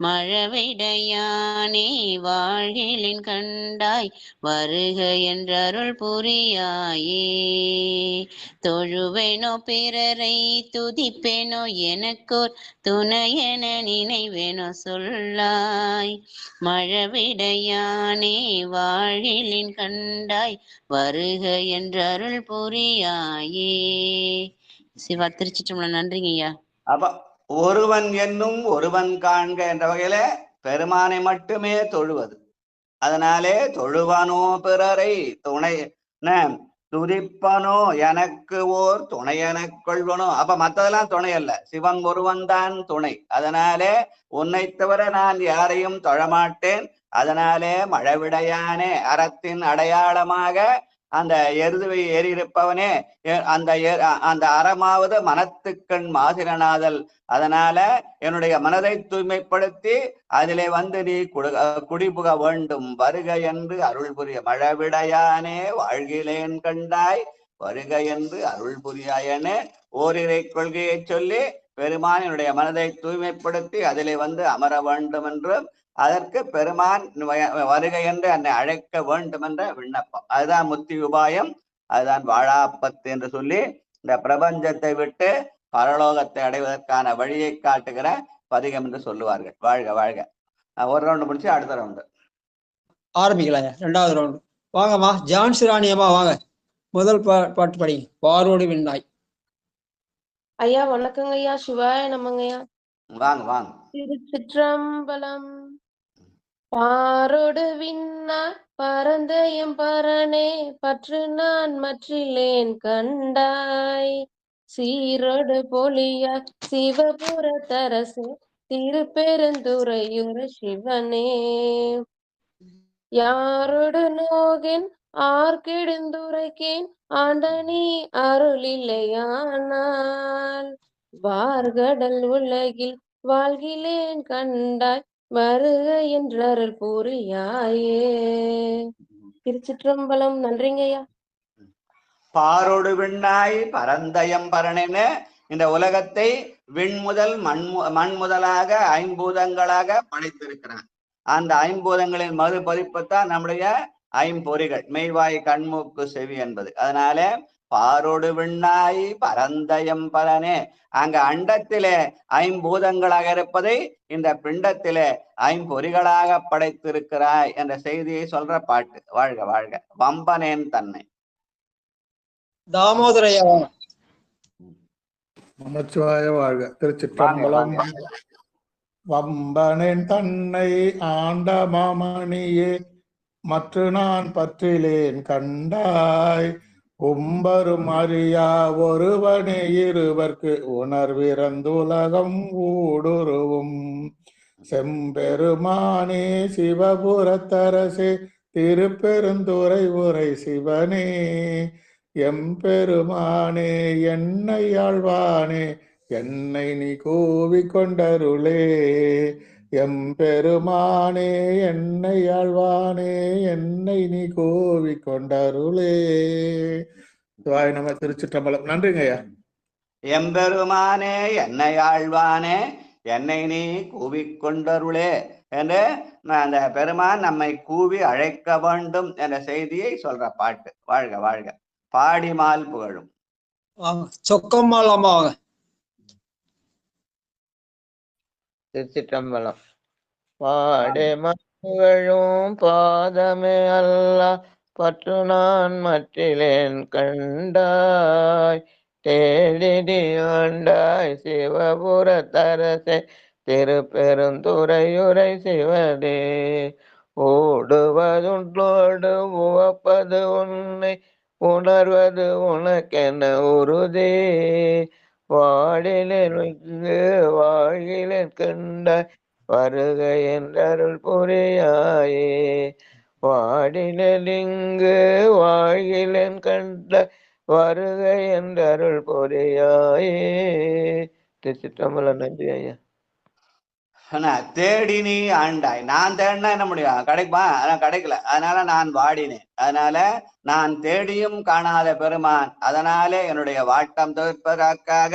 மழவிடையானே வாழ்கிலின் கண்டாய் வருக என்றருள் புரியாயே. தொழுவேனோ பிறரை துதிப்பேனோ எனக்கோர் துணையென நினைவேனோ சொல்லாய். மழவிடையானே வாழ்கிலின் கண்டாய் வருக என்றருள் புரியாயே. சிவா. திருச்சிற்றம்பலம். நன்றிங்க ஐயா. அப்ப ஒருவன் என்னும் ஒருவன் காண்க என்ற வகையில பெருமானை மட்டுமே தொழுவது. அதனாலே தொழுவனோ பிறரை துணை துதிப்பனோ எனக்கு ஓர் துணை எனக் கொள்வனோ. அப்ப மற்றதெல்லாம் துணை அல்ல, சிவன் ஒருவன் தான் துணை. அதனாலே உன்னை தவிர நான் யாரையும் தொழமாட்டேன். அதனாலே மழவிடையானே அறத்தின் அடையாளமாக அந்த எருதுவை ஏறியிருப்பவனே, அந்த அறமாவது மனத்துக்கண் மாதிரனாதல். அதனால என்னுடைய மனதை தூய்மைப்படுத்தி அதிலே நீ குடிபுக வேண்டும். வருக என்று அருள் புரிய. மழவிடையானே வாழ்கிலேன் கண்டாய் வருக என்று அருள் புரியாயனே. ஓரிரை கொள்கையை சொல்லி பெருமான் என்னுடைய மனதை தூய்மைப்படுத்தி அதிலே அமர வேண்டும் என்றும் அதற்கு பெருமான் வருக என்று என்னை அழைக்க வேண்டும் என்ற விண்ணப்பம். அதுதான் முத்தி உபாயம், அதுதான் வாழாப்பத்து என்று சொல்லி இந்த பிரபஞ்சத்தை விட்டு பரலோகத்தை அடைவதற்கான வழியை காட்டுகிற பதிகம் என்று சொல்லுவார்கள். வாழ்க வாழ்க. ஒரு ரவுண்டு முடிச்சு அடுத்த ரவுண்டு ஆரம்பிக்கலாம். 2வது ரவுண்டு வாங்கம்மா. ஜான்சி ராணியம்மா வாங்க. முதல் பாட்டு படிங்க. பாரோடு விண்ணாய். ஐயா வணக்கங்க ஐயா. சிவாய நமங்கய்யா. வாங்க வாங்க. திருச்சிற்றம்பலம். பாரோடு விண்ணாய் பரந்த எம்பரனே பற்று நான் மற்றிலேன் கண்டாய். சீரோடு பொலியாய் சிவபுரத்தரசே திருப்பெருந்துறையுரை சிவனே. யாரோடு நோகேன் ஆர்கிடுந்துரைக்கேன் ஆண்டனி அருளில்லையானால். வார்கடல் உலகில் வாழ்கிலேன் கண்டாய் வருக என்றருள் புரியாயே. திருச்சிற்றம்பலம். நன்றிங்கய்யா. பாரோடு விண்ணாய் பரந்தயம் பரனென இந்த உலகத்தை விண் முதல் மண் முதலாக 5 பூதங்களாக படைத்திருக்கிறான். அந்த 5 பூதங்களின் மறுபதிப்புத்தான் நம்முடைய 5 பொறிகள், மெய்வாய் கண்மூக்கு செவி என்பது. அதனால பாரோடு விண்ணாய் பரந்தயம் பரனே, அங்க அண்டத்திலே 5 பூதங்களாக இருப்பதை இந்த பிண்டத்திலே 5 பொறிகளாக படைத்திருக்கிறாய் என்ற செய்தியை சொல்ற பாட்டு. வாழ்க வாழ்க. வம்பனேன் தன்னை. தாமோதரையா. நமச்சிவாய வாழ்க. திருச்சிற்றம்பலம். வம்பனேன் தன்னை ஆண்ட மாமணியே மற்ற நான் பற்றிலேன் கண்டாய். உம்பரும் அறியா ஒருவனே இருவர்க்கு உணர்விறந்துலகம் ஊடுருவும் செம்பெருமானே சிவபுரத்தரசே திருப்பெருந்துறை உரை சிவனே எம்பெருமானே என்னை ஆழ்வானே என்னை நீ கூவிக் கொண்டருளே எம்பெருமானே என்னை ஆழ்வானே என்னை நீ கூவிக் கொண்டருளே. சிவாய நம. திருச்சிற்றம்பலம். நன்றிங்க ஐயா. எம்பெருமானே என்னை ஆழ்வானே என்னை நீ கூவிக்கொண்டருளே என்று அந்த பெருமான் நம்மை கூவி அழைக்க வேண்டும் என்ற செய்தியை சொல்ற பாட்டு. வாழ்க வாழ்க. பாடிமால் புகழும். சொக்கம்மாள் அம்மா வாங்க. திருச்சிற்றம்பலம். பாடே மகளும் பாதமே அல்ல பற்று நான் மற்றிலேன் கண்டாய் தேடிடி ஆண்டாய் சிவபுரத்தரசே திருப்பெருந்துறையுரை சிவதே ஓடுவதுள்ளோடு உவப்பது உன்னை உணர்வது உனக்கென உறுதி வாடிலிருந்து வாழ்கிலேன் கண்டாய் வருக என்றருள் புரியாயே வாடிலிங்கு வாழ்கிலேன் கண்டாய் வருக என்றருள் புரியாயே. திருச்சிற்றம்பலம். நன்றி ஐயா. தேடி நீ ஆண்டாய். நான் தேடினா என்ன முடியும்? கிடைக்குமா? கிடைக்கல. அதனால நான் வாடினேன். அதனால நான் தேடியும் காணாத பெருமான். அதனாலே என்னுடைய வாட்டம் தவிர்ப்பதற்காக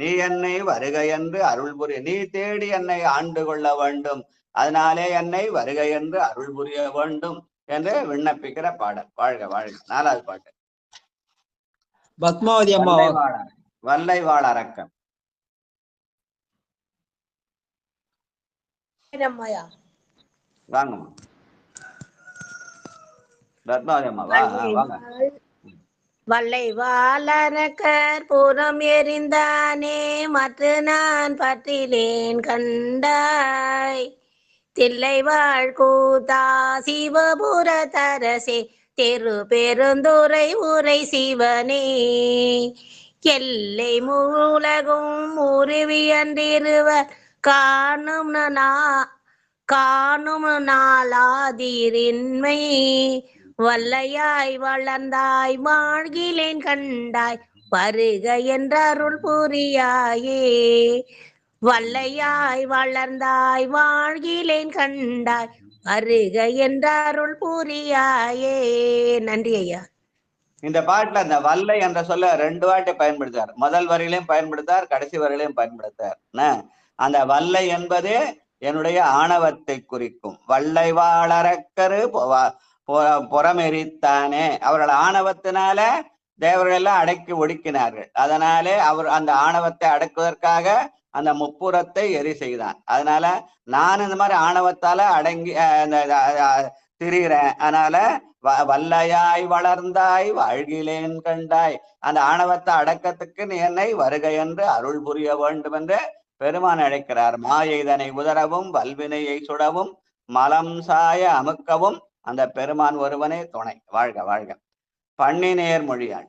நீ என்னை வருக என்று அருள் புரிய, நீ தேடி என்னை ஆண்டு கொள்ள வேண்டும், அதனாலே என்னை வருக என்று அருள் புரிய வேண்டும் என்று விண்ணப்பிக்கிற பாடல். வாழ்க வாழ்க. 4வது பாட்டு. பத்மாவதி அம்மா வல்லை வாழ் அரக்கன். வாங்கம்மா பத்மாவதி அம்மா வாங்க. வல்லை வாழறக்கர் புறம் எறிந்தானே மற்ற நான் பற்றிலேன் கண்டாய் தில்லை வாழ் கூத்தா சிவபுரத்தரசே தெரு பெருந்துறை உரை சிவனே எல்லை மூலகும் உருவியன்றிருவர் காணும் நாளாதிரின்மை வல்லையாய் வளர்ந்தாய் வாழ்கிலேன் கண்டாய் வருக என்றருள் புரியாயே வல்லையாய் வளர்ந்தாய் வாழ்கிலேன் கண்டாய் வருக என்றருள் புரியாயே. நன்றி ஐயா. இந்த பாட்டுல அந்த வல்லை என்ற சொல்ல 2 வாட்டி பயன்படுத்தார். முதல் வரியிலையும் பயன்படுத்தார், கடைசி வரியிலையும் பயன்படுத்தார். அந்த வல்லை என்பது என்னுடைய ஆணவத்தை குறிக்கும். வல்லை வாழறக்கரு புறமெரித்தானே, அவர்கள் ஆணவத்தினால தேவர்கள் எல்லாம் அடக்கி ஒடுக்கினார்கள். அதனாலே அவர் அந்த ஆணவத்தை அடக்குவதற்காக அந்த முப்புறத்தை எரி செய்தான். அதனால நான் இந்த மாதிரி ஆணவத்தால அடங்கி திரிகிறேன். அதனால வல்லையாய் வளர்ந்தாய் வாழ்கிலேன் கண்டாய், அந்த ஆணவத்தை அடக்கத்துக்கு நீ என்னை வருக என்று அருள் புரிய வேண்டும் என்று பெருமான் அழைக்கிறார். மாயைதனை உதரவும் வல்வினையை சுடவும் மலம் சாய அமுக்கவும் அந்த பெருமான் ஒருவனே துணை. வாழ்க வாழ்க. பன்னிநேர் மொழியாள்.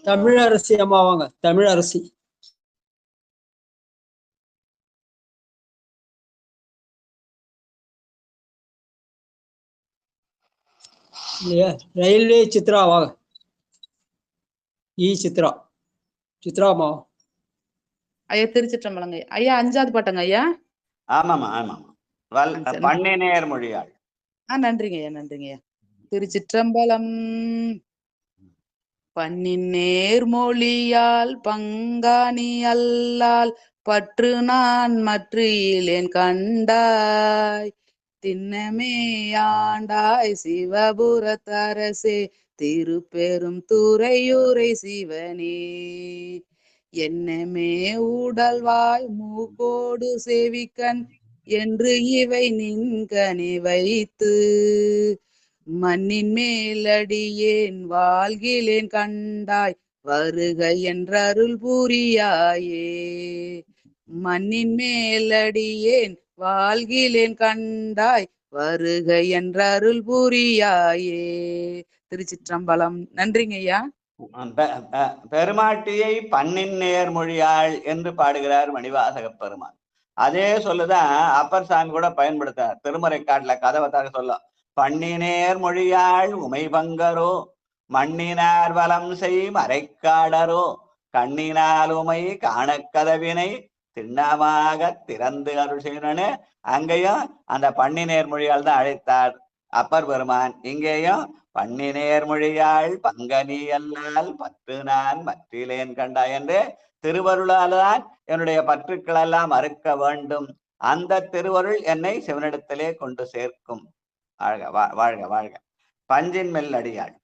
தமிழரசி அம்மா வாங்க. தமிழரசி. இல்லையா? ரயில்வே சித்ரா வாங்க. சித்ரா அம்மா. ஐயா திருச்சிற்றம்பலங்க ஐயா. 5வது பாட்டுங்க ஐயா. ஆமாமா ஆமாமா. பன்னிநேர் மொழியாள். நன்றிங்க ஐயா. நன்றிங்க ஐயா. திருச்சிற்றம்பலம். பன்னிநேர் மொழியால் பங்காணி அல்லால் பற்று நான் மற்றிலேன் கண்டாய் திண்ணமே ஆண்டாய் சிவபுரத்தரசே திருப்பெரும் துறையுரை சிவனே என்னமே ஊடல்வாய் மூக்கோடு செவிக்கண் என்று இவை நின்கனி வைத்து மண்ணின் மேலடியேன் வாழ்கிலேன் கண்டாய் வருக என்றருள் புரியாயே மண்ணின் மேலடியேன் வாழ்கிலேன் கண்டாய் வருக என்றருள் புரியாயே. திருச்சிற்றம்பலம். நன்றிங்க ஐயா. பெருமாட்டியை பண்ணின் நேர்மொழியாள் என்று பாடுகிறார் மணிவாசக பெருமான். அதே சொல்லுதான் அப்பர் சாமி கூட பயன்படுத்தார். திருமறைக்காட்டுல கதவை தர சொல்ல, பண்ணினேர் மொழியாள் உமை பங்கரோ மண்ணினார் வலம் செய் மறைக்காடரோ கண்ணினால் உமை காணக்கதவினை திண்ணமாக திறந்து அருள் செய்யணும்னு அங்கேயும் அந்த பண்ணினேர் மொழியால் தான் அழைத்தார் அப்பர் பெருமான். இங்கேயும் பண்ணினேர் மொழியாள் பங்கனி அல்லால் பற்று நான் மற்றிலேன் கண்டா என்று திருவருளால் தான் என்னுடைய பற்றுக்கள் எல்லாம் அறுக்க வேண்டும். அந்த திருவருள் என்னை சிவனிடத்திலே கொண்டு சேர்க்கும். வாழ்க வாழ்க வாழ்க. பஞ்சின் மெல்லடியாள்.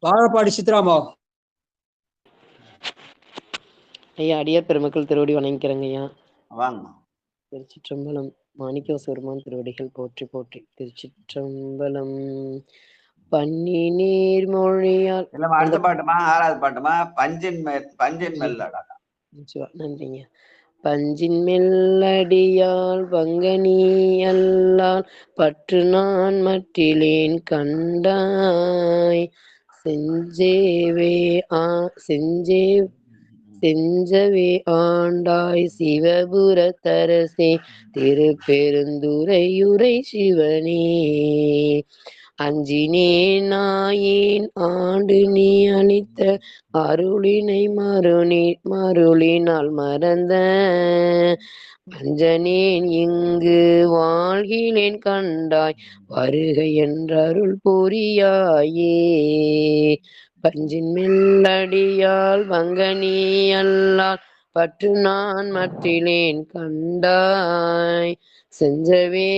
வாழப்பாடி சித்ராமா. ஐயா அடியார் பெருமக்கள் திருவடி வணங்கிக்கிறேங்க ஐயா. வாங்க. திருச்சிற்றம்பலம். மாணிக்கவாசகர் திருவடிகள் போற்றி போற்றி. திருச்சிற்றம்பலம். பன்னி நீர் மொழியால் அடுத்த பாட்டுமா? ஆறாவது பாட்டுமா? பஞ்சின் மெல்லடா. நன்றிங்க. பஞ்சின் மெல்லடியால் பங்கனி அல்லால் பற்று நான் மற்றிலேன் கண்டாய் செஞ்சவே ஆண்டாய் சிவபுரத்தரசே திருப்பெருந்துறையுரை சிவனே அஞ்சினே நாயேன் ஆண்டு நீ அளித்த அருளினை மருளினால் மறந்த பஞ்சனேன் இங்கு வாழ்கிலேன் கண்டாய் வருக என்றருள் புரியாயே பஞ்சின் மெல்லடியால் பங்கனி அல்லால் பற்று நான் மற்றிலேன் கண்டாய் செஞ்சவே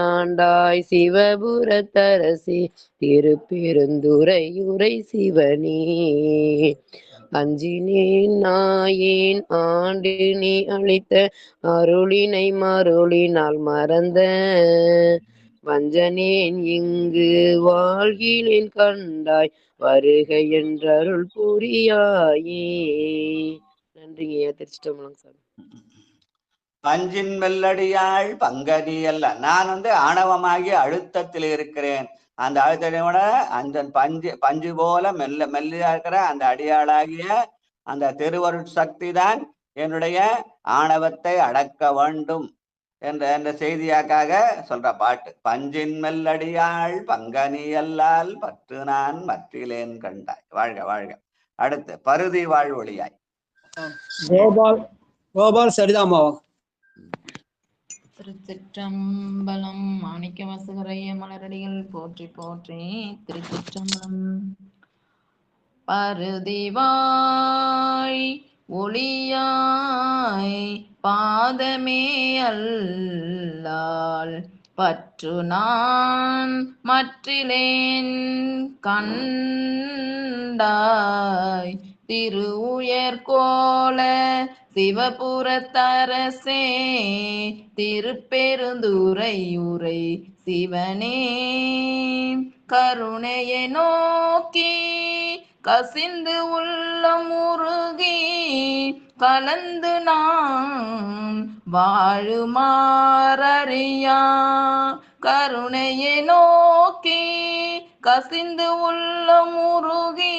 ஆண்டாய் சிவபுரத்தரசி திருப்பெருந்துறையுரை சிவனே அஞ்சினேன் நாயேன் ஆண்டு நீ அளித்த அருளினை மருளினால் மறந்த வஞ்சனேன் இங்கு வாழ்கிலேன் கண்டாய் வருக என்றருள் புரியாயே. நன்றிங்க. திருச்சிட்டம்பலம் சார். பஞ்சின் மெல்லடியாள் பங்கனி அல்ல. நான் ஆணவமாகி அழுத்தத்தில் இருக்கிறேன். அந்த அழுத்தோட அந்த பஞ்சு போல மெல்லியா இருக்கிற அந்த அடியாளாகிய அந்த திருவருட் சக்தி தான் என்னுடைய ஆணவத்தை அடக்க வேண்டும் என்ற செய்தியாக்காக சொல்ற பாட்டு. பஞ்சின் மெல்லடியாள் பங்கனி அல்லால் பற்று நான் மற்றிலேன் கண்டாய். வாழ்க வாழ்க. அடுத்து பருதி வாழ்வொழியாய். கோபால் சரிதாமா. திருச்சிற்றம்பலம். மாணிக்கவாசகரைய மலரடிகள் போற்றி போற்றி. திருச்சிற்றம்பலம். பருதிவாய் ஒளியாய் பாதமே அல்லால் பற்று நான் மற்றிலேன் கண்டாய் திரு உயர்கோல சிவபுரத்தரசே திருப்பெருந்துறையுரை சிவனே கருணையை நோக்கி கசிந்து உள்ளம் உருகி கலந்து நான் வாழுமாறறியா கருணையை நோக்கி கசிந்து உள்ளம் உருகி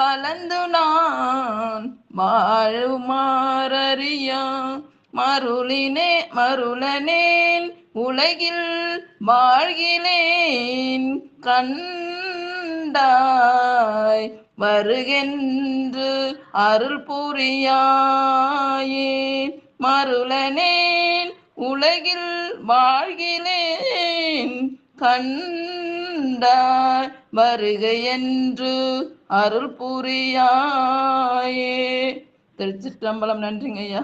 கலந்து நான் வாழுமாறறியா மருளனேன் உலகில் வாழ்கிலேன் கண்டாய் வருகென்று அருள் புரியாயே மருளனேன் உலகில் வாழ்கிலேன் கண்டாய் வருக என்று அருள் புரியாயே. திருச்சிற்றம்பலம். நன்றிங்க ஐயா.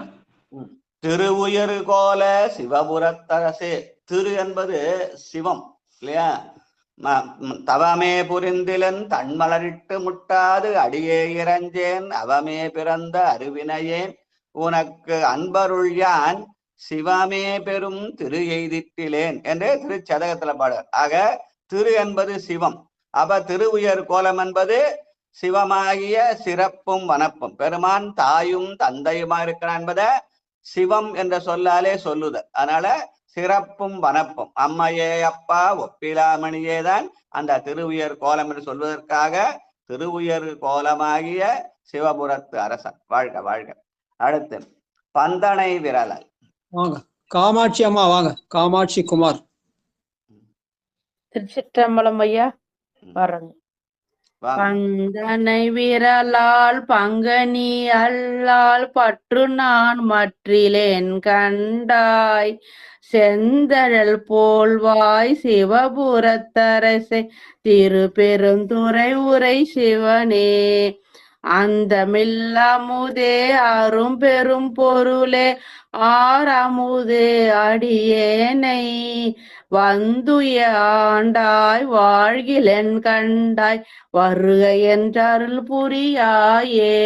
திரு உயர் கோல சிவபுரத்தரசே. திரு என்பது சிவம் இல்லையா? தவமே புரிந்திலன் தன்மலரிட்டு முட்டாது அடியே இறஞ்சேன் அவமே பிறந்த அருவினையேன் உனக்கு அன்பருள் யான் சிவமே பெரும் திரு எய்திட்டிலேன் என்று திருச்சதகத்துல பாடல். ஆக திரு என்பது சிவம். அப்ப திரு உயர் கோலம் என்பது சிவமாகிய சிறப்பும் வனப்பும் பெருமான் தாயும் தந்தையுமா இருக்கிறான் என்பதை சிவம் என்ற சொல்லாலே சொல்லுதல். அதனால சிறப்பும் வனப்பும். அம்மையே அப்பா ஒப்பிலாமணியேதான் அந்த திருவுயர் கோலம் என்று சொல்வதற்காக திருவுயர் கோலமாகிய சிவபுரத்து அரசன். வாழ்க வாழ்க. அடுத்து பந்தனை விரலல். வாங்க காமாட்சி அம்மா வாங்க. காமாட்சி குமார். திருச்சிற்றம்பலம் ஐயா வர்றேங்க. பந்தனை விரலால் பங்கனி அல்லால் பற்று நான் மற்றிலேன் கண்டாய் செந்தழல் போல்வாய் சிவபுரத்தரசே திருப்பெருந்துறை உரை சிவனே அந்தமில்லமுதே அரும் பெரும் பொருளே ஆரமுதே அடியேனை வந்துய ஆண்டாய் வாழ்கிலென் கண்டாய் வருக என்றருள் புரியாயே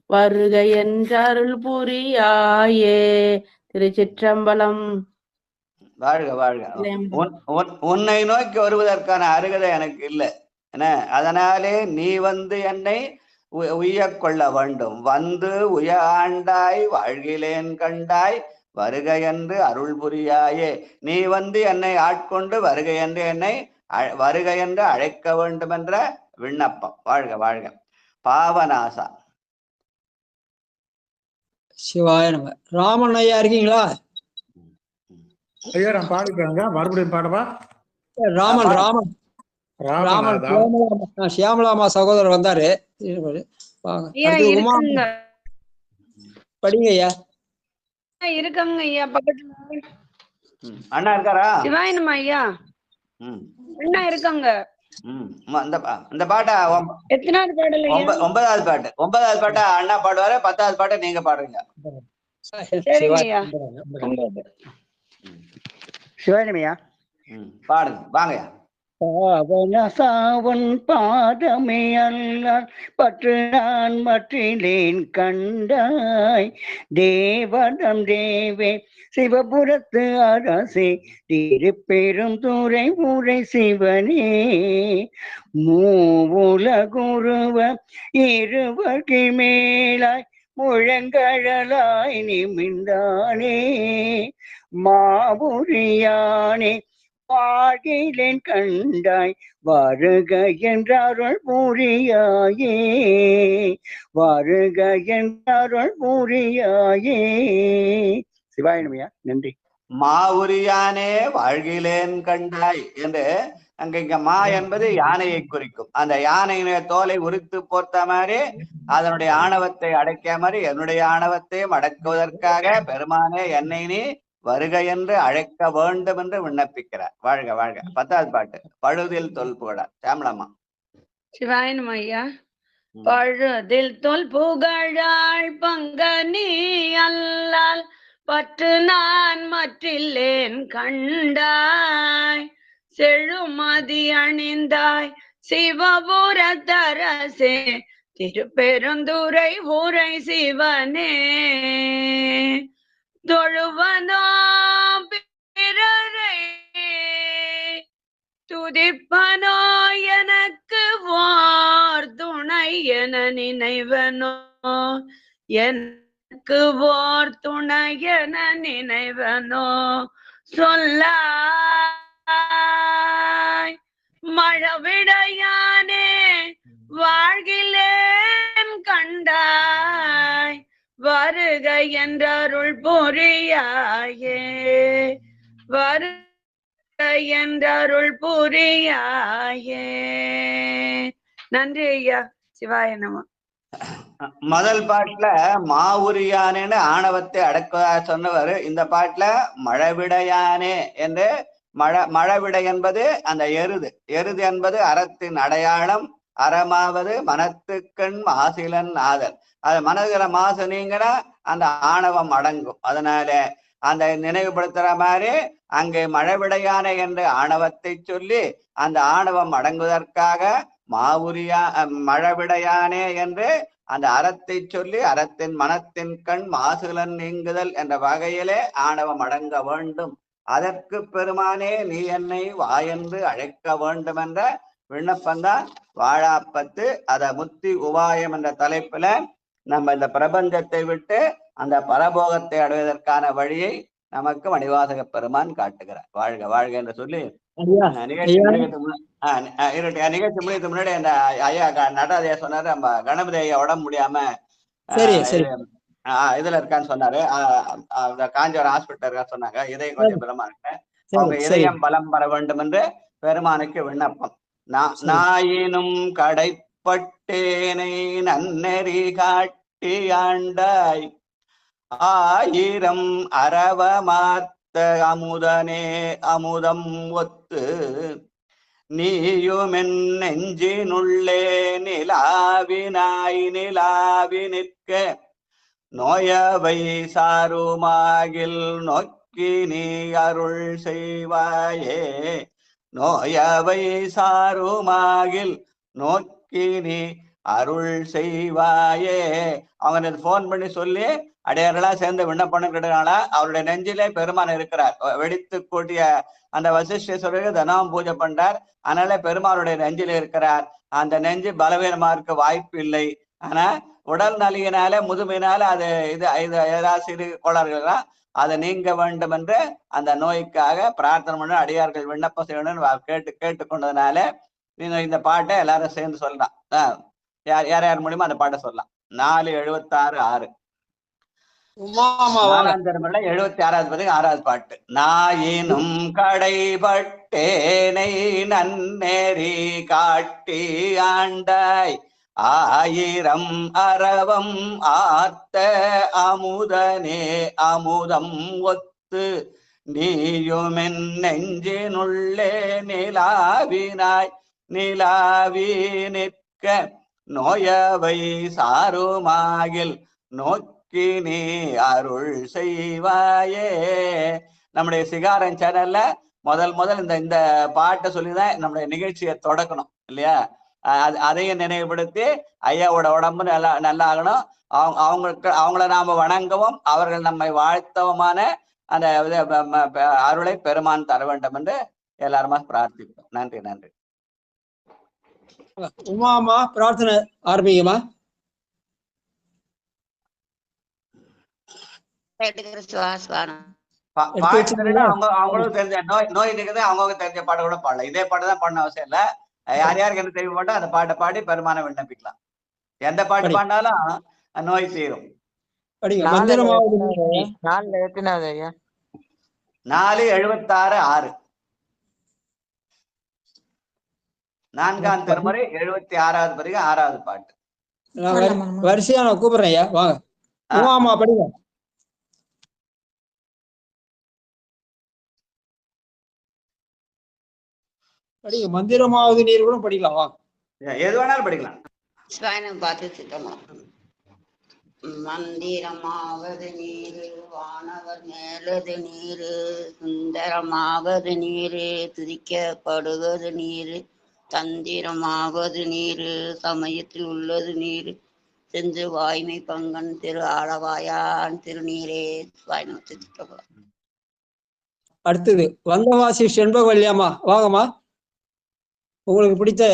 வருக என்றருள் புரியாயே. திருச்சிற்றம்பலம். வாழ்க வாழ்க. உன்னை நோக்கி வருவதற்கான அருகதை எனக்கு இல்லை என்ன, அதனாலே நீ வந்து என்னை உய்ய கொள்ள வேண்டும். வந்து உய ஆண்டாய் வாழ்கிலேன் கண்டாய் வருக என்று அருள் புரியாயே. நீ வந்து என்னை ஆட்கொண்டு வருக என்று என்னை வருக என்று அழைக்க வேண்டும் என்ற விண்ணப்பம். வாழ்க வாழ்க. பாவநாசா. சிவாய நம. ராமன் ஐயா இருக்கீங்களா? ஐயா நான் பாடிக்கிறேங்க, மறுபடியும் பாடவா? ராமன் ராமன் ராமன் சியாமலாமா சகோதரர் வந்தாரு. படிங்க ஐயா. இருக்காங்க ஐயா பக்கத்துல. அண்ணா இருக்காரா? சிவாயனமா ஐயா அண்ணா இருக்காங்க. இந்த பாட்டா எத்தனாவது பாடல்? 9வது பாட்டு. 9வது பாட்டா அண்ணா பாடுவாரு, 10வது பாட்டை நீங்க பாடுறீங்க. சிவாயனமையா பாடுங்க வாங்கய்யா. பாவனசாவன் பாதமே அல்லால் பற்று நான் மற்றிலேன் கண்டாய் தேவதம் தேவே சிவபுரத்து அரசே திருப்பெரும் துறை உரை சிவனே மூவுலகுருவ இருவகை மேலாய் முழங்கழலாய் நிமிந்தானே மாபுரியானே வாழ்கிலேன் கண்டாய் வருக என்றருள் புரியாயே வருக என்றருள் புரியாயே. சிவாயனமையா நன்றி. மாவுரியானே வாழ்கிலேன் கண்டாய் என்று இங்க மா என்பது யானையை குறிக்கும். அந்த யானையினுடைய தோலை உரித்து போர்த்த மாதிரி அதனுடைய ஆணவத்தை அடக்கிய மாதிரி என்னுடைய ஆணவத்தையும் அடக்குவதற்காக பெருமானே என்னை நீ வருக என்று அழைக்க வேண்டும் என்று விண்ணப்பிக்கிறார். வாழ்க வாழ்க. 10வது பாட்டு பழுதில் தொல் புகழார். சாமலம்மா. சிவாயனம் ஐயா. பழுதில் தொல் புகழாள் பங்கனி அல்லால் பற்று நான் மற்றில்லேன் கண்டாய் செழுமதி அணிந்தாய் சிவபுரத்தரசே திருப்பெருந்துறை உரை சிவனே தொழுவனோ பிறரை துதிப்பனோ எனக்கு வார் துணை என நினைவனோ எனக்கு வார் துணை என நினைவனோ சொல்லாய் மழவிடையானே வாழ்கிலேன் கண்டாய் வருக என்றருள் புரியாயே வருக என்றருள் புரியாயே. நன்றி ஐயா. சிவாய நம. முதல் பாட்டுல மாவுரியானேன்னு ஆணவத்தை அடக்குவதா சொன்னவர். இந்த பாட்டுல மழவிடையானே என்று மழவிடை என்பது அந்த எருது. எருது என்பது அறத்தின் அடையாளம். அறமாவது மனத்துக்கண் மாசிலன் ஆதல். அது மனதுல மாசு நீங்கன்னா அந்த ஆணவம் அடங்கும். அதனால அந்த நினைவுபடுத்துற மாதிரி அங்கே மழவிடையானே என்று ஆணவத்தை சொல்லி அந்த ஆணவம் அடங்குவதற்காக மாவுரியா மழவிடையானே என்று அந்த அறத்தை சொல்லி அறத்தின் மனத்தின் கண் மாசுலன் நீங்குதல் என்ற வகையிலே ஆணவம் அடங்க வேண்டும். அதற்கு பெருமானே நீ என்னை வாயென்று அழைக்க வேண்டும் என்ற விண்ணப்பந்தான் வாழாப்பத்து. அத முத்தி உபாயம் என்ற தலைப்புல நம்ம இந்த பிரபஞ்சத்தை விட்டு அந்த பரபோகத்தை அடைவதற்கான வழியை நமக்கு மணிவாசக பெருமான் காட்டுகிறார். வாழ்க வாழ்க என்று சொல்லி ஐயா நிகழ்ச்சி ஐயா நிகழ்ச்சி முடியதுக்கு முன்னாடி அந்த ஐயா நடராஜா சொன்னாரு, நம்ம கணபதி ஐயா உடம்பு முடியாம சரி சரி இதுல இருக்கான்னு சொன்னாரு. அந்த காஞ்சிபுரம் ஹாஸ்பிட்டல் இருக்கான்னு சொன்னாங்க. இதயம் கொஞ்சம் பலமா இருக்கு. அவங்க சரி சரி இதயம் பலம் பெற வேண்டும் என்று பெருமானுக்கு விண்ணப்பம். நாயினும் கடைப்பட்டேனை நன்னெறி காட்டி ஆண்டாய் ஆயிரம் அரவமாத்த அமுதனே அமுதம் ஒத்து நீயுமென் நெஞ்சினுள்ளே நிலாவினாய் நிலாவி நிற்க நோயவை சாருமாகில் நோக்கி நீ அருள் செய்வாயே நோயவை சாருமாகில் நோக்கி நீ அருள் செய்வாயே. அவங்க போன் பண்ணி சொல்லி அடையாளா சேர்ந்து விண்ணப்பம் கிடையாளா அவருடைய நெஞ்சிலே பெருமான் இருக்கிறார். வெடித்து கூட்டிய அந்த வசிஷ்டேஸ்வரருக்கு தினமும் பூஜை பண்றார். அதனால பெருமானுடைய நெஞ்சில இருக்கிறார். அந்த நெஞ்சு பலவீனமா இருக்க வாய்ப்பு இல்லை. ஆனா உடல் நலியினால முதுமையினால அது இது ஏதாவது சிறு கோளாறுகள் அதை நீங்க வேண்டும் என்று அந்த நோய்க்காக பிரார்த்தனை பண்ண அடியார்கள் விண்ணப்பம் செய்யணும்னு கேட்டுக்கொண்டதுனால நீங்க இந்த பாட்டை எல்லாரும் சேர்ந்து சொல்லலாம். யார் யார் மூலியமா அந்த பாட்டை சொல்லலாம். 476 4ஆம் திருமுறையில 76வது பதிகம் 6வது பாட்டு. நாயினும் கடைபட்டேனை நன்னெறி காட்டி ஆண்டாய் ஆயிரம் அரவம் ஆத்த அமுதனே அமுதம் ஒத்து நீயுமென் நெஞ்சினுள்ளே நிலாவினாய் நிலாவி நிற்க நோயவை சாருமாகில் நோக்கி நீ அருள் செய்வாயே. நம்முடைய சிகாரன் சேனல்ல முதல் இந்த பாட்டை சொல்லிதான் நம்முடைய நிகழ்ச்சியை தொடக்கணும் இல்லையா? அதையும் நினைவுபடுத்தி ஐயாவோட உடம்பு நல்லா ஆகணும். அவங்கள நாம வணங்கவும் அவர்கள் நம்மை வாழ்த்தவுமான அந்த அருளை பெருமான் தர வேண்டும் என்று எல்லாருமா பிரார்த்திக்கிறோம். நன்றி நன்றி. உமாமா பிரார்த்தனை ஆரம்பிக்குமா? அவங்களும் தெரிஞ்ச நோய் இருக்குது. அவங்களுக்கு தெரிஞ்ச பாட்டு கூட பாடலாம். இதே பாட்டு தான் பாடணும் அவசியம் இல்ல. யார் யாருக்கு என்ன தெரியும் போட்டோ அந்த பாட்டை பாடி பெருமானை விண்ணப்பிக்கலாம். எந்த பாட்டு பாடினாலும் நோய் தீரும். 476 4ஆம் திருமுறை 76வது பதிகம் 6வது பாட்டு. வரிசையா நான் கூப்பிடுறேன் ஐயா, வாங்க. உமாமா படிங்க. படிங்க. மந்திரமாவது நீர் கூட படிக்கலாம், வாங்க. எது வேணாலும் படிக்கலாம். பார்த்து திட்டமா மந்திரமாவது நீரு வானவர் மேலது நீரு சுந்தரமாவது நீரு துதிக்கப்படுவது நீரு தந்திரமாவது நீரு சமயத்தில் உள்ளது நீரு சென்று வாய்மை பங்கன் திரு ஆளவாயான் திருநீரே வாய்மத்து திட்டமா. அடுத்தது வந்தவாசி செண்பகவல்லியாமா, வாங்கம்மா. உங்களுக்கு பிடித்த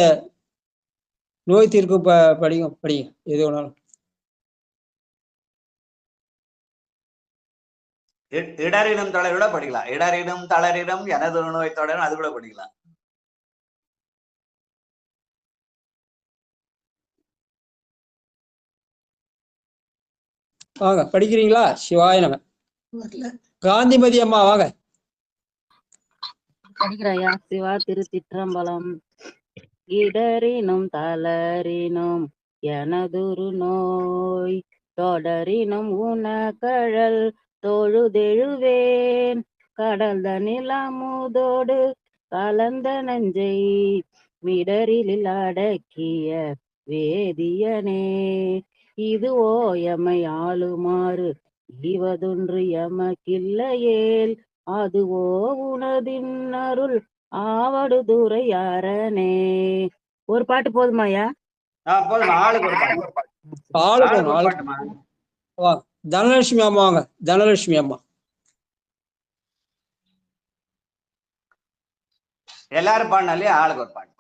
நோய் தீர்க்கும் படிங்க எது வேணாலும். இடரினும் தளரிட படிக்கலாம். இடரினும் தளரிடம் எனது நோய் தொடரும், அது கூட படிக்கலாம். வாங்க, படிக்கிறீங்களா? சிவாய நம. காந்திமதி அம்மா வாங்க. படிக்கிறாயா? சிவா திருச்சிற்றம்பலம். இடரினும் தளரினும் எனதொரு நோய் தொடரினும் உனகழல் தொழுதெழுவேன் கடல் தனில் அமுதோடு கலந்த நஞ்சை மிடரில் அடக்கிய வேதியனே இதுவோ எமை ஆளுமாறு ஈவதொன்று எமக்கில்லையேல் அதுவோ உனதின் அருள் ஆவடுதுறை அரணே. ஒரு பாட்டு போதுமாயா? தனலட்சுமி அம்மா வாங்க. தனலட்சுமி அம்மா எல்லாரும் பாடினாலே ஆளுக்கு ஒரு பாட்டு.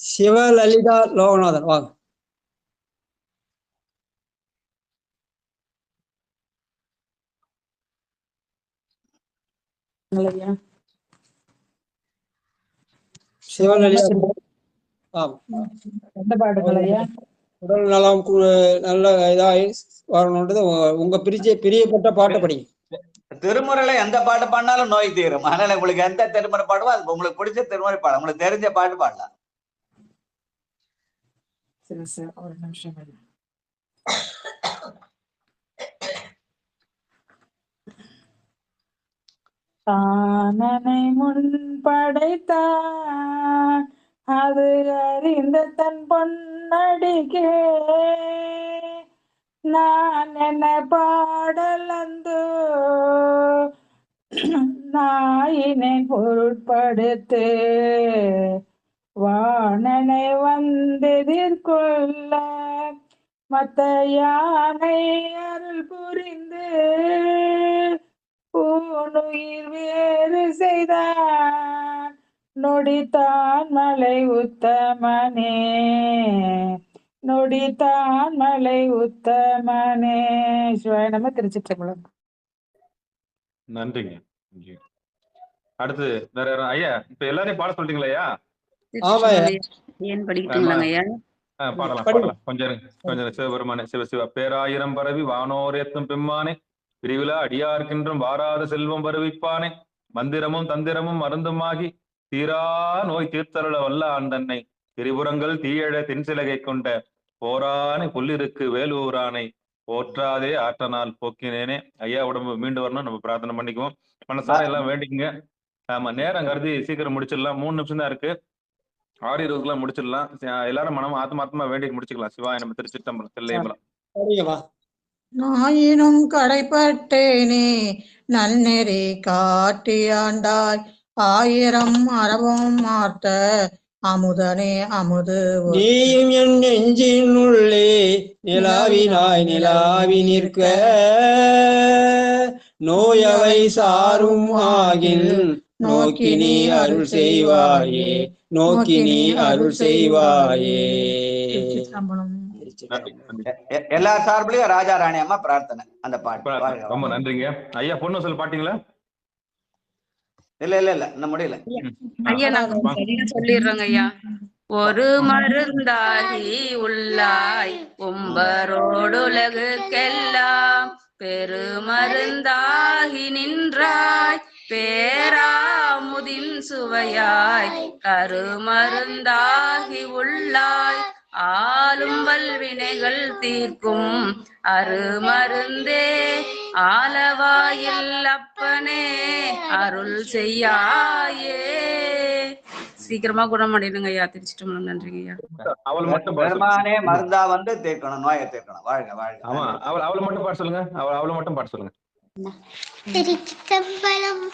சிவலலிதா லோகநாதன் வாங்க. சிவலலிதா எந்த பாட்டுங்களையா? உடல் நலம் நல்ல இதாகி வரணுன்றது உங்க பிரியப்பட்ட பாட்டை படிங்க. திருமுறையில எந்த பாட்டு பாடினாலும் நோய் தீரும். அதனால உங்களுக்கு எந்த திருமுறை பாடுவோ அது உங்களுக்கு பிடிச்ச திருமுறை பாடம், உங்களுக்கு தெரிஞ்ச பாட்டு பாடலாம். சரி சார், ஒரு நிமிஷம். தானனை முன் படைத்தான் அது அறிந்த தன் பொன்னடிக்கே நான் என்ன பாடல் அந்தோ நாயினை பொருட்படுத்து வாணனை வந்தெதிர்கொள்ள மத்த யானை அருள் புரிந்து பூனுயிர் வேறு செய்தான் நொடித்தான் மலை உத்தமனே நொடித்தான் மலை உத்தமனே. சிவாய நம. திருச்சிற்றம்பலம். நன்றிங்க. அடுத்து வேற யாரும் ஐயா? இப்ப எல்லாரையும் பாட சொல்லிட்டீங்களா ஐயா? ஏன் படிக்கிட்டுங்களாங்க ஐயா? பாடலாம். கொஞ்சம் சிவபெருமானே சிவ சிவ பேராயிரம் பரவி வானோரேத்தும் பெம்மானே பிரிவிழா அடியார்க்கின்றும் வாராத செல்வம் வருவிப்பானே மந்திரமும் தந்திரமும் மருந்துமாகி தீரா நோய் தீர்த்தருள வல்ல ஆண்டன்னை திரிபுரங்கள் தீயழ தென்சிலகை கொண்ட போரானை புல்லிருக்கு வேலூரானை போற்றாதே ஆற்றனால் போக்கினேனே. ஐயா உடம்பு மீண்டு வரணும், நம்ம பிரார்த்தனை பண்ணிக்குவோம். மனசார எல்லாம் வேண்டிக்குங்க. ஆமா, நேரம் கருதி சீக்கிரம் முடிச்சிடலாம். 3 நிமிஷம் தான் இருக்கு. 6:20 முடிச்சிடலாம். எல்லாரும் மனம் ஆத்மாத்மா வேண்டி முடிச்சுக்கலாம். சிவாய நம்ம. திருச்சிற்றம்பலம். தில்லையம்பலம். நாயினும் கடைப்பட்டேனே நன்னெறி காட்டியாண்டாய் 1000 அறவும் மார்த்த அமுதனே அமுது நீயும் என் நெஞ்சினுள்ளே நிலாவினாய் நிலாவி நிற்க நோயவை சாரும் ஆகில் நோக்கி நீ அருள் செய்வாயே நோக்கி நீ அருள் செய்வாயே. எல்லா சார்பிலையும் ராஜா ராணி அம்மா பிரார்த்தனை அந்த பாட்டு. ரொம்ப நன்றிங்க ஐயா. பொண்ணு சொல்ல பாட்டீங்களா? இல்ல இன்னும் முடியல ஐயா. நாங்க சொல்லிடுறோங்க ஐயா. ஒரு மருந்தாகி உள்ளாய் உம்பரோடுலகுக்கெல்லாம் பெருமருந்தாகி நின்றாய் பேராமுதின் சுவையாய் கருமருந்தாகி உள்ளாய் ஆளும் வல்வினைகள் தீர்க்கும் அருமருந்தே ஆலவாயில் அப்பனே அருள் செய்யாயே. சீக்கிரமா குணமடைடுங்க ஐயா. திருச்சிட்டம்பலம். நன்றிங்க ஐயா. அவள் மட்டும் பெருமானே மருந்தா வந்து தீர்க்கணும், நோயை தீர்க்கணும். வாழ்க வாழ்க. ஆமா, அவளை மட்டும் பாட சொல்லுங்க. அவளை மட்டும் பாட சொல்லுங்க. திருச்சிற்றம்பலம்.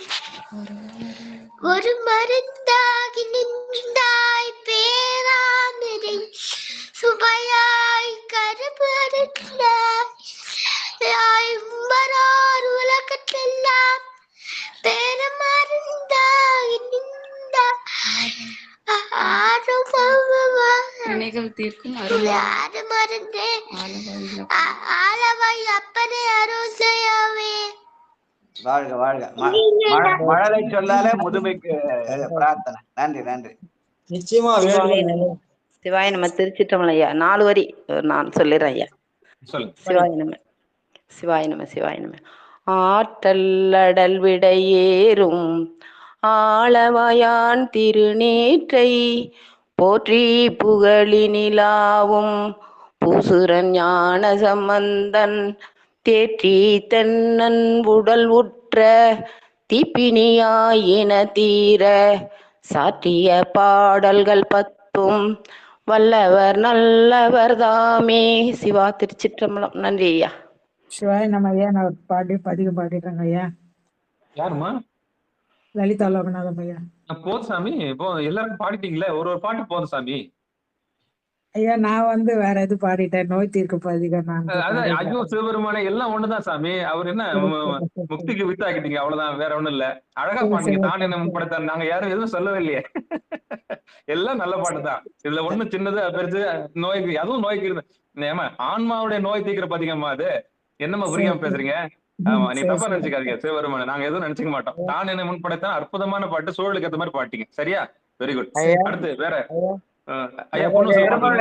ஒரு மருந்தாகி நின்றாய் பேராமிரை சுவையாய் கருபருந்தாய் உம்பரார் உலகத்தெல்லாம் பெருமருந்தாகி நின்றாய் வினைகள் தீர்க்கும் மருந்தே ஆலவாய் அப்பனே அருள் செய்யாவே. வாழ்க வாழ்க. மழலை சொல்லாலே முதுமைக்கு பிரார்த்தனை. நன்றி நன்றி. நிச்சயமா சிவாய நம்ம. திருச்சிற்றம்பலம் ஐயா. 4 வரி நான் சொல்லிடுறேன் ஐயா. சிவாய நம்ம. சிவாய நம்ம. சிவாய நம்ம. ஆற்றல்லடல் விடையேறும் ஆளவாயான் திருநீற்றை போற்றி புகழினிலாவும் பூசுரன் ஞான சம்பந்தன் தேற்றி தென்னன் உடல் உற்ற தீப்பினியாயின தீர சாற்றிய பாடல்கள் 10 வல்லவர் நல்லவர் தாமே. சிவா. திருச்சிற்றம்பலம். நன்றி ஐயா. சிவாய நம்ம ஐயா. நான் ஒரு பாட்டு பதிகம் பாடிடுறேங்க ஐயா. யாருமா? லலிதா லோகநாதன் ஐயா. போதும் சாமி. இப்போ எல்லாரும் பாடிட்டீங்களே, ஒரு பாட்டு போதும் சாமி. ஐயா நான் வேற எது பாடிட்டேன். நோய் தீர்க்க பதிகம் நான் அதான் பாடிட்டேன். ஐயோ சிவபெருமானே எல்லாம் ஒண்ணுதான் சாமி. அவர் என்ன முக்திக்கு வித்தாக்கிட்டீங்க, அவ்வளவுதான், வேற ஒண்ணும் இல்ல. அழகா பாடுங்க. தான் என்ன முன்படுத்த நாங்க யாரும் எதுவும் சொல்லவே இல்லையே. எல்லாம் நல்ல பாட்டு தான். இதுல ஒண்ணு சின்னது பெருசு நோய்க்கு, அதுவும் நோய்க்கு இருந்து ஏமா ஆன்மாவுடைய நோய் தீர்க்கிற பாத்தீங்கம்மா. அது என்னம்மா புரியாம பேசுறீங்க? ஆமா, நீ தப்பா நினைச்சுக்காதீங்க சிவபெருமானே, நாங்க எதுவும் நினைச்சுக்க மாட்டோம். தான் என்ன முன்படுத்த அற்புதமான பாட்டு, சூழலுக்கு ஏற்ற மாதிரி பாட்டீங்க. சரியா? Very good. அடுத்து வேற ஐயா பொண்ணு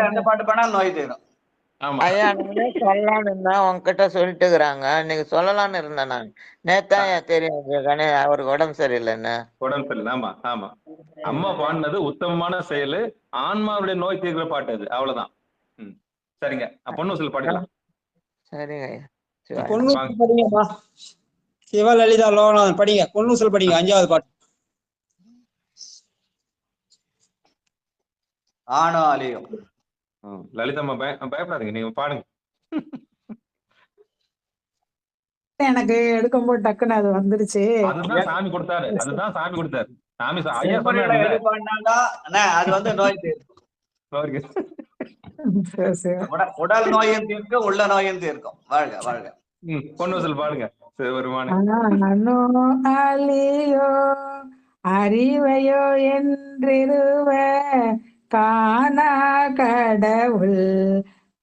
எந்த பாட்டு பாடா நோய் தீரும். ஐயா நானே சொல்லலாம்னு இருந்தா உங்ககிட்ட சொல்லிட்டு இருக்கிறாங்க. இன்னைக்கு சொல்லலாம்னு இருந்தேன் நான். நேத்தான் தெரியும் அவருக்கு உடம்பு சரியில்லைன்னு. உடம்பு சரியில்லை. ஆமா ஆமா, அம்மா பாடினது உத்தமமான செயலு, ஆன்மாவுடைய நோய் தீர்க்கிற பாட்டு அது, அவ்வளவுதான். சரிங்க, பொண்ணு சொல்லி பாடிக்கலாம். சரிங்க ஐயா. பொன்னூசல் படிங்கம்மா. சிவலலிதா லோகநாதன் படிங்க. பொன்னூசல் படிங்க, 5வது பாட்டு. ஆணோ அலியும். லலிதம்மா பயப்படாதீங்க, நீங்க பாடுங்க. எனக்கு எடுக்கும்போது டக்குன்னு அது வந்துருச்சு. அதுதான் சாமி கொடுத்தாரு, அதுதான் சாமி கொடுத்தாரு. சாமி ஐயா அது நோய் தீர்க்கும். உடல் நோயும் தீர்க்கும், உள்ள நோயும் தீர்க்கும். வாழ்க வாழ்க. பொன்னூசல் பாடுங்க. நானோ அலியோ அறிவையோ என்றிருவ காணா கடவுள்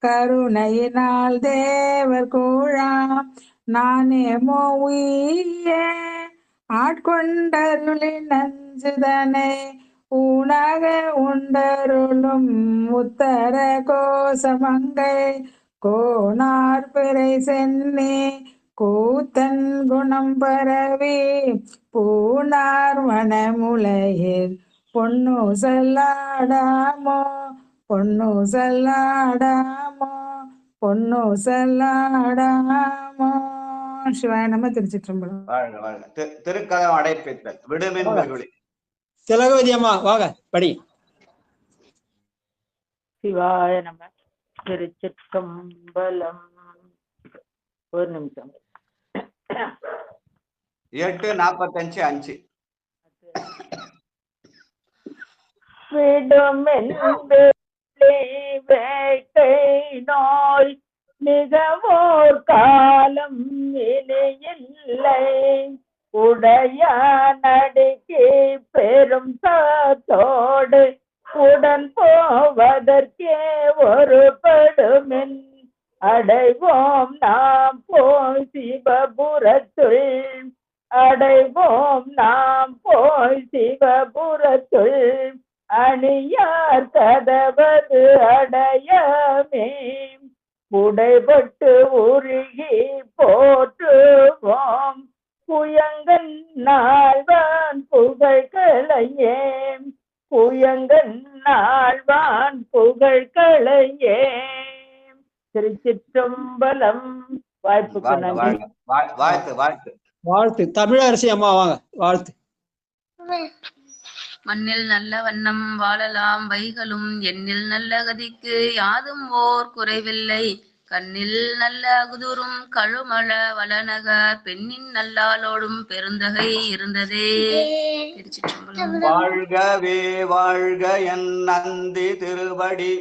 கருணையினால் தேவர் கூழாம் நானே மோவிய ஆட்கொண்டருளி நஞ்சுதனை ஊனாக உண்டருளும் உத்தர கோசமங்கை கோனார் பிறை சென்னி கூத்தன் குணம் பரவி பூனார் மனமுலையில் பொன்னு செல்லாடாமோ பொன்னு செல்லாடாமோ பொன்னு செல்லாடாமோ. சிவாய நம. திருச்சிற்றம்பலம். வாழ்க வாழ்க. திருக்கதம் அடைப்பித்தல் விடுமின் வெகுளி. திலகவதி அம்மா வாங்க படி. சிவாய நம. திருச்சிற்றம்பலம். ஒரு நிமிஷம். 8:45 விடுமென்று வேட்டை நோய் மிகவோர் காலம் இனியில்லை உடைய நடுக்கி பெரும் சாத்தோடு உடன் போவதற்கே ஒரு படுமென் அடைவோம் நாம் போய் சிவபுரத்துள் அடைவோம் நாம் போய் சிவபுரத்துள் அணியார் கதவது அடையமே உடைபட்டு உருகி போற்றுவோம் புயங்கன் நாள்வான் புகழ்களையே புயங்கன் நாள்வான் புகழ்களையே. திருச்சிற்றம்பலம். வாய்ப்புக்கு நன்றி. வாழ்த்து வாழ்த்து வாழ்த்து. தமிழரசி அம்மா வாங்க வாழ்த்து. மண்ணில் நல்ல வண்ணம் வாழலாம் வைகளும் எண்ணில் நல்ல கதிக்கு யாதும் ஓர் குறைவில்லை கண்ணில் நல்ல அகுதுரும் கழுமள வளநகர் பெண்ணின் நல்லாளோடும் பெருந்தகை இருந்ததே. வாழ்கவே வாழ்க என் நந்தி திருவடி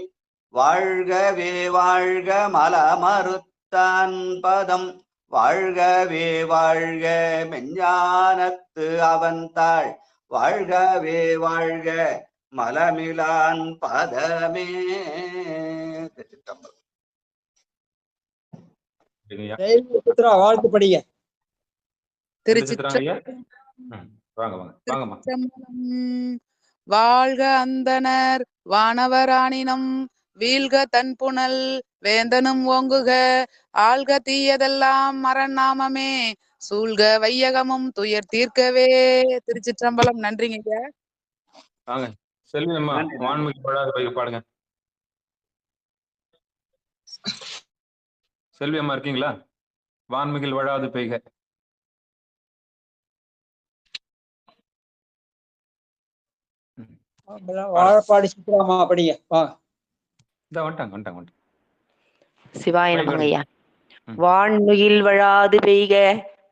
வாழ்கவே வாழ்க மலமறுத்தான் பதம் வாழ்கவே வாழ்க மெஞ்ஞானத்து அவன்தாள் வாழ்கவே வாழ்க மலமிலான் பதமே. வாழ்த்து படிங்க. வாழ்க அந்தனர் வானவராணினம் வீழ்க தன் புனல் வேந்தனும் ஓங்குக ஆள்க தீயதெல்லாம் மரநாமமே சூழ்க வையகமும் துயர் தீர்க்கவே. திருச்சிற்றம்பலம். நன்றிங்க ஐயா. செல்வி அம்மா வான்மிகு வழாது பெய்க பாடுங்க. செல்வி அம்மா இருக்கீங்களா? வான்மிகில் வழாது பெய்க. வாழப்பாடி சித்ராமா படிங்க. வந்துட்டாங்க. சிவாய நமங்க ஐயா. வான்முகில் வழாது பெய்க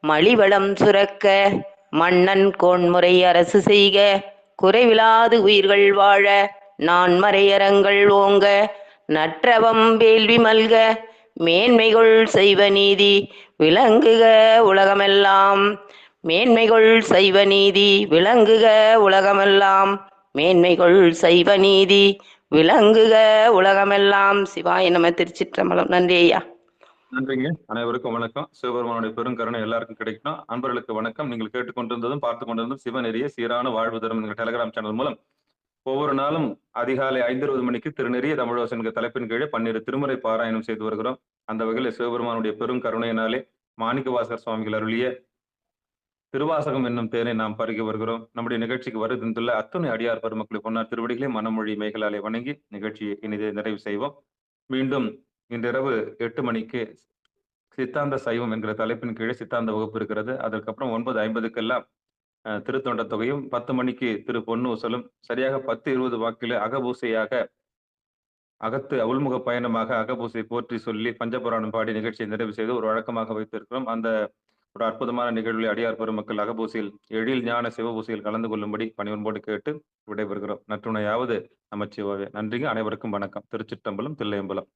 மலிவளம் சுரக்க மன்னன் கோன்முறை அரசு செய்க குறைவிலாது உயிர்கள் வாழ நான் மறையரங்கள் ஓங்க நற்றவம் வேள்வி மல்க மேன்மைகள் செய்வ நீதி விளங்குக உலகமெல்லாம். மேன்மைகள் செய்வ நீதி விளங்குக உலகமெல்லாம். மேன்மைகள் செய்வ நீதி விளங்குக உலகமெல்லாம். சிவாய நம. திருச்சிற்றம்பலம். நன்றி ஐயா. நன்றிங்க. அனைவருக்கும் வணக்கம். சிவபெருமானுடைய பெருங்கருணை எல்லாருக்கும் கிடைக்கணும். அன்பர்களுக்கு வணக்கம். நீங்கள் கேட்டுக்கொண்டிருந்ததும் பார்த்து கொண்டிருந்ததும் சிவநெறிய சீரான வாழ்வு தரும் என்கிற டெலிகிராம் சேனல் மூலம் ஒவ்வொரு நாளும் அதிகாலை 5:20 மணிக்கு திருநெறிய தமிழோசை என்கிற தலைப்பின் கீழே 12 திருமுறை பாராயணம் செய்து வருகிறோம். அந்த வகையில் சிவபெருமானுடைய பெரும் கருணையினாலே மாணிக்கவாசகர் சுவாமிகள் அருளிய திருவாசகம் என்னும் தேனை நாம் பருகி வருகிறோம். நம்முடைய நிகழ்ச்சிக்கு வருகின்றுள்ள அத்துணை அடியார் பெருமக்களை பொன்னார் திருவடிகளை மனமொழி மேகலாலை வணங்கி நிகழ்ச்சியை இனிதே நிறைவு செய்வோம். மீண்டும் இன்றிரவு 8 மணிக்கு சித்தாந்த சைவம் என்கிற தலைப்பின் கீழே சித்தாந்த வகுப்பு இருக்கிறது. அதற்கப்புறம் 9:50 திருத்தொண்ட தொகையும் 10 மணிக்கு திரு பொன்னூசலும் சரியாக 10:20 வாக்கில் அகபூசையாக அகத்து உள்முக பயணமாக அகபூசை போற்றி சொல்லி பஞ்சபுராணம் பாடி நிகழ்ச்சியை நிறைவு செய்து ஒரு வழக்கமாக வைத்திருக்கிறோம். அந்த ஒரு அற்புதமான நிகழ்வில் அடியார் பெருமக்கள் அகபூசையில் எழில் ஞான சிவபூசையில் கலந்து கொள்ளும்படி பணிவன்போடு கேட்டு விடைபெறுகிறோம். நற்றுணையாவது நமச்சிவாய. நன்றிங்க. அனைவருக்கும் வணக்கம். திருச்சிற்றம்பலம், தில்லையம்பலம்.